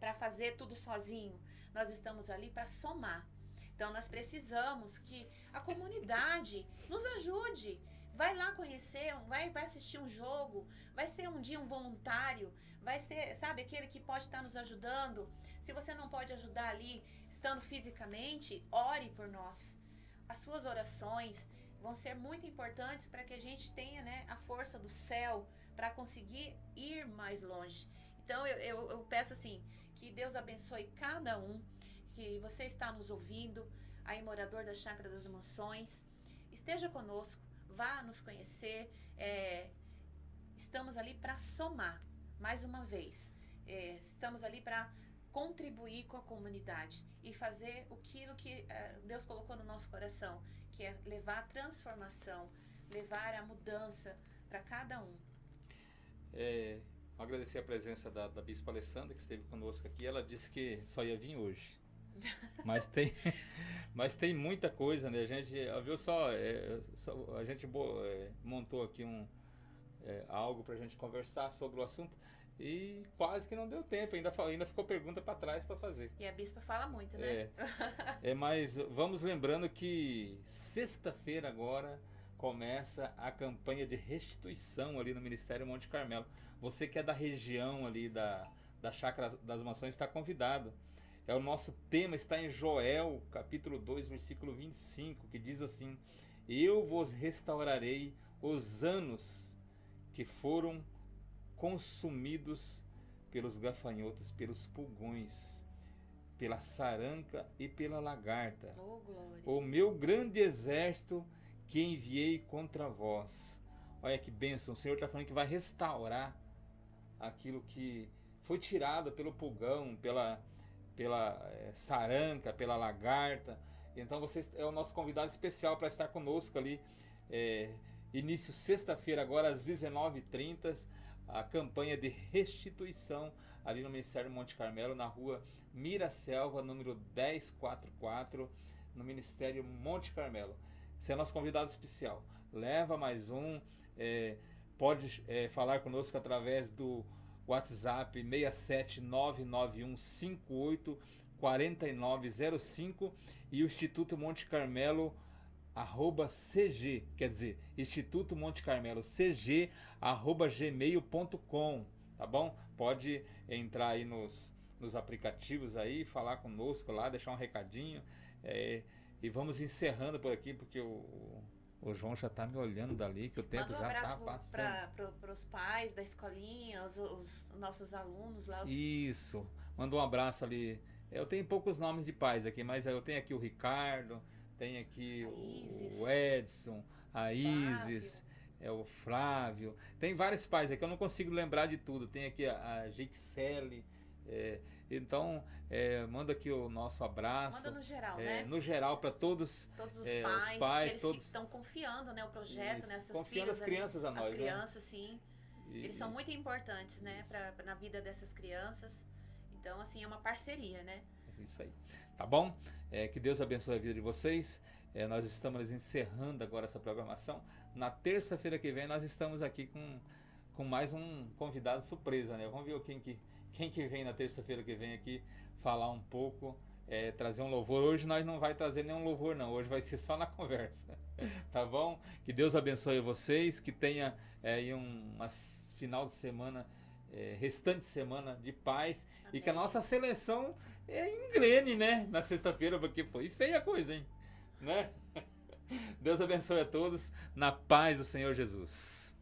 para fazer tudo sozinho. Nós estamos ali para somar. Então, nós precisamos que a comunidade nos ajude. Vai lá conhecer, vai assistir um jogo, vai ser um dia um voluntário, vai ser, sabe, aquele que pode estar nos ajudando. Se você não pode ajudar ali, estando fisicamente, ore por nós. As suas orações vão ser muito importantes para que a gente tenha, né, a força do céu para conseguir ir mais longe. Então, eu peço assim, que Deus abençoe cada um, que você está nos ouvindo, aí morador da Chácara das Mansões, esteja conosco, vá nos conhecer, estamos ali para somar, mais uma vez, estamos ali para contribuir com a comunidade e fazer aquilo que Deus colocou no nosso coração, que é levar a transformação, levar a mudança para cada um. Agradecer a presença da Bispa Alessandra, que esteve conosco aqui. Ela disse que só ia vir hoje. Mas tem muita coisa, né? A gente, viu só, a gente montou aqui algo pra gente conversar sobre o assunto e quase que não deu tempo, ainda ficou pergunta para trás para fazer. E a bispa fala muito, né? Mas vamos lembrando que sexta-feira agora começa a campanha de restituição ali no Ministério Monte Carmelo. Você que é da região ali da Chácara das Mansões está convidado. O nosso tema está em Joel, capítulo 2, versículo 25, que diz assim: eu vos restaurarei os anos que foram consumidos pelos gafanhotos, pelos pulgões, pela saranca e pela lagarta. Oh, glória. O meu grande exército que enviei contra vós. Olha que bênção, o Senhor está falando que vai restaurar aquilo que foi tirado pelo pulgão, pela saranca, pela lagarta. Então você é o nosso convidado especial para estar conosco ali, início sexta-feira agora às 19h30, a campanha de restituição ali no Ministério Monte Carmelo, na rua Miraselva, número 1044, no Ministério Monte Carmelo. Você é nosso convidado especial. Leva mais um, pode falar conosco através do WhatsApp 67991584905 e o Instituto Monte Carmelo @cg, quer dizer, Instituto Monte Carmelo CG @gmail.com, tá bom? Pode entrar aí nos aplicativos aí, falar conosco lá, deixar um recadinho, e vamos encerrando por aqui porque o João já tá me olhando dali, que o tempo já tá passando. Para os pais da escolinha, os nossos alunos lá. Isso, manda um abraço ali. Eu tenho poucos nomes de pais aqui, mas eu tenho aqui o Ricardo, tenho aqui o Edson, a Isis, o Flávio. Tem vários pais aqui, eu não consigo lembrar de tudo. Tem aqui a Gixele, Então, manda aqui o nosso abraço. Manda no geral, né? No geral, para todos, Todos os os pais, eles todos que estão confiando, né, o projeto, Isso, né, seus confiando filhos as crianças ali, a nós, as né? crianças, sim. E- Eles são muito importantes, né, Isso. na vida dessas crianças. Então, assim, é uma parceria, né? Isso aí. Tá bom? Que Deus abençoe a vida de vocês. Nós estamos encerrando agora essa programação. Na terça-feira que vem nós estamos aqui com mais um convidado surpresa, né? Vamos ver quem que vem na terça-feira que vem aqui falar um pouco, trazer um louvor. Hoje nós não vai trazer nenhum louvor não, hoje vai ser só na conversa. Tá bom? Que Deus abençoe vocês, que tenha aí final de semana, restante semana de paz. Amém. E que a nossa seleção engrene, né? Na sexta-feira, porque foi feia a coisa, hein? Né? Deus abençoe a todos, na paz do Senhor Jesus.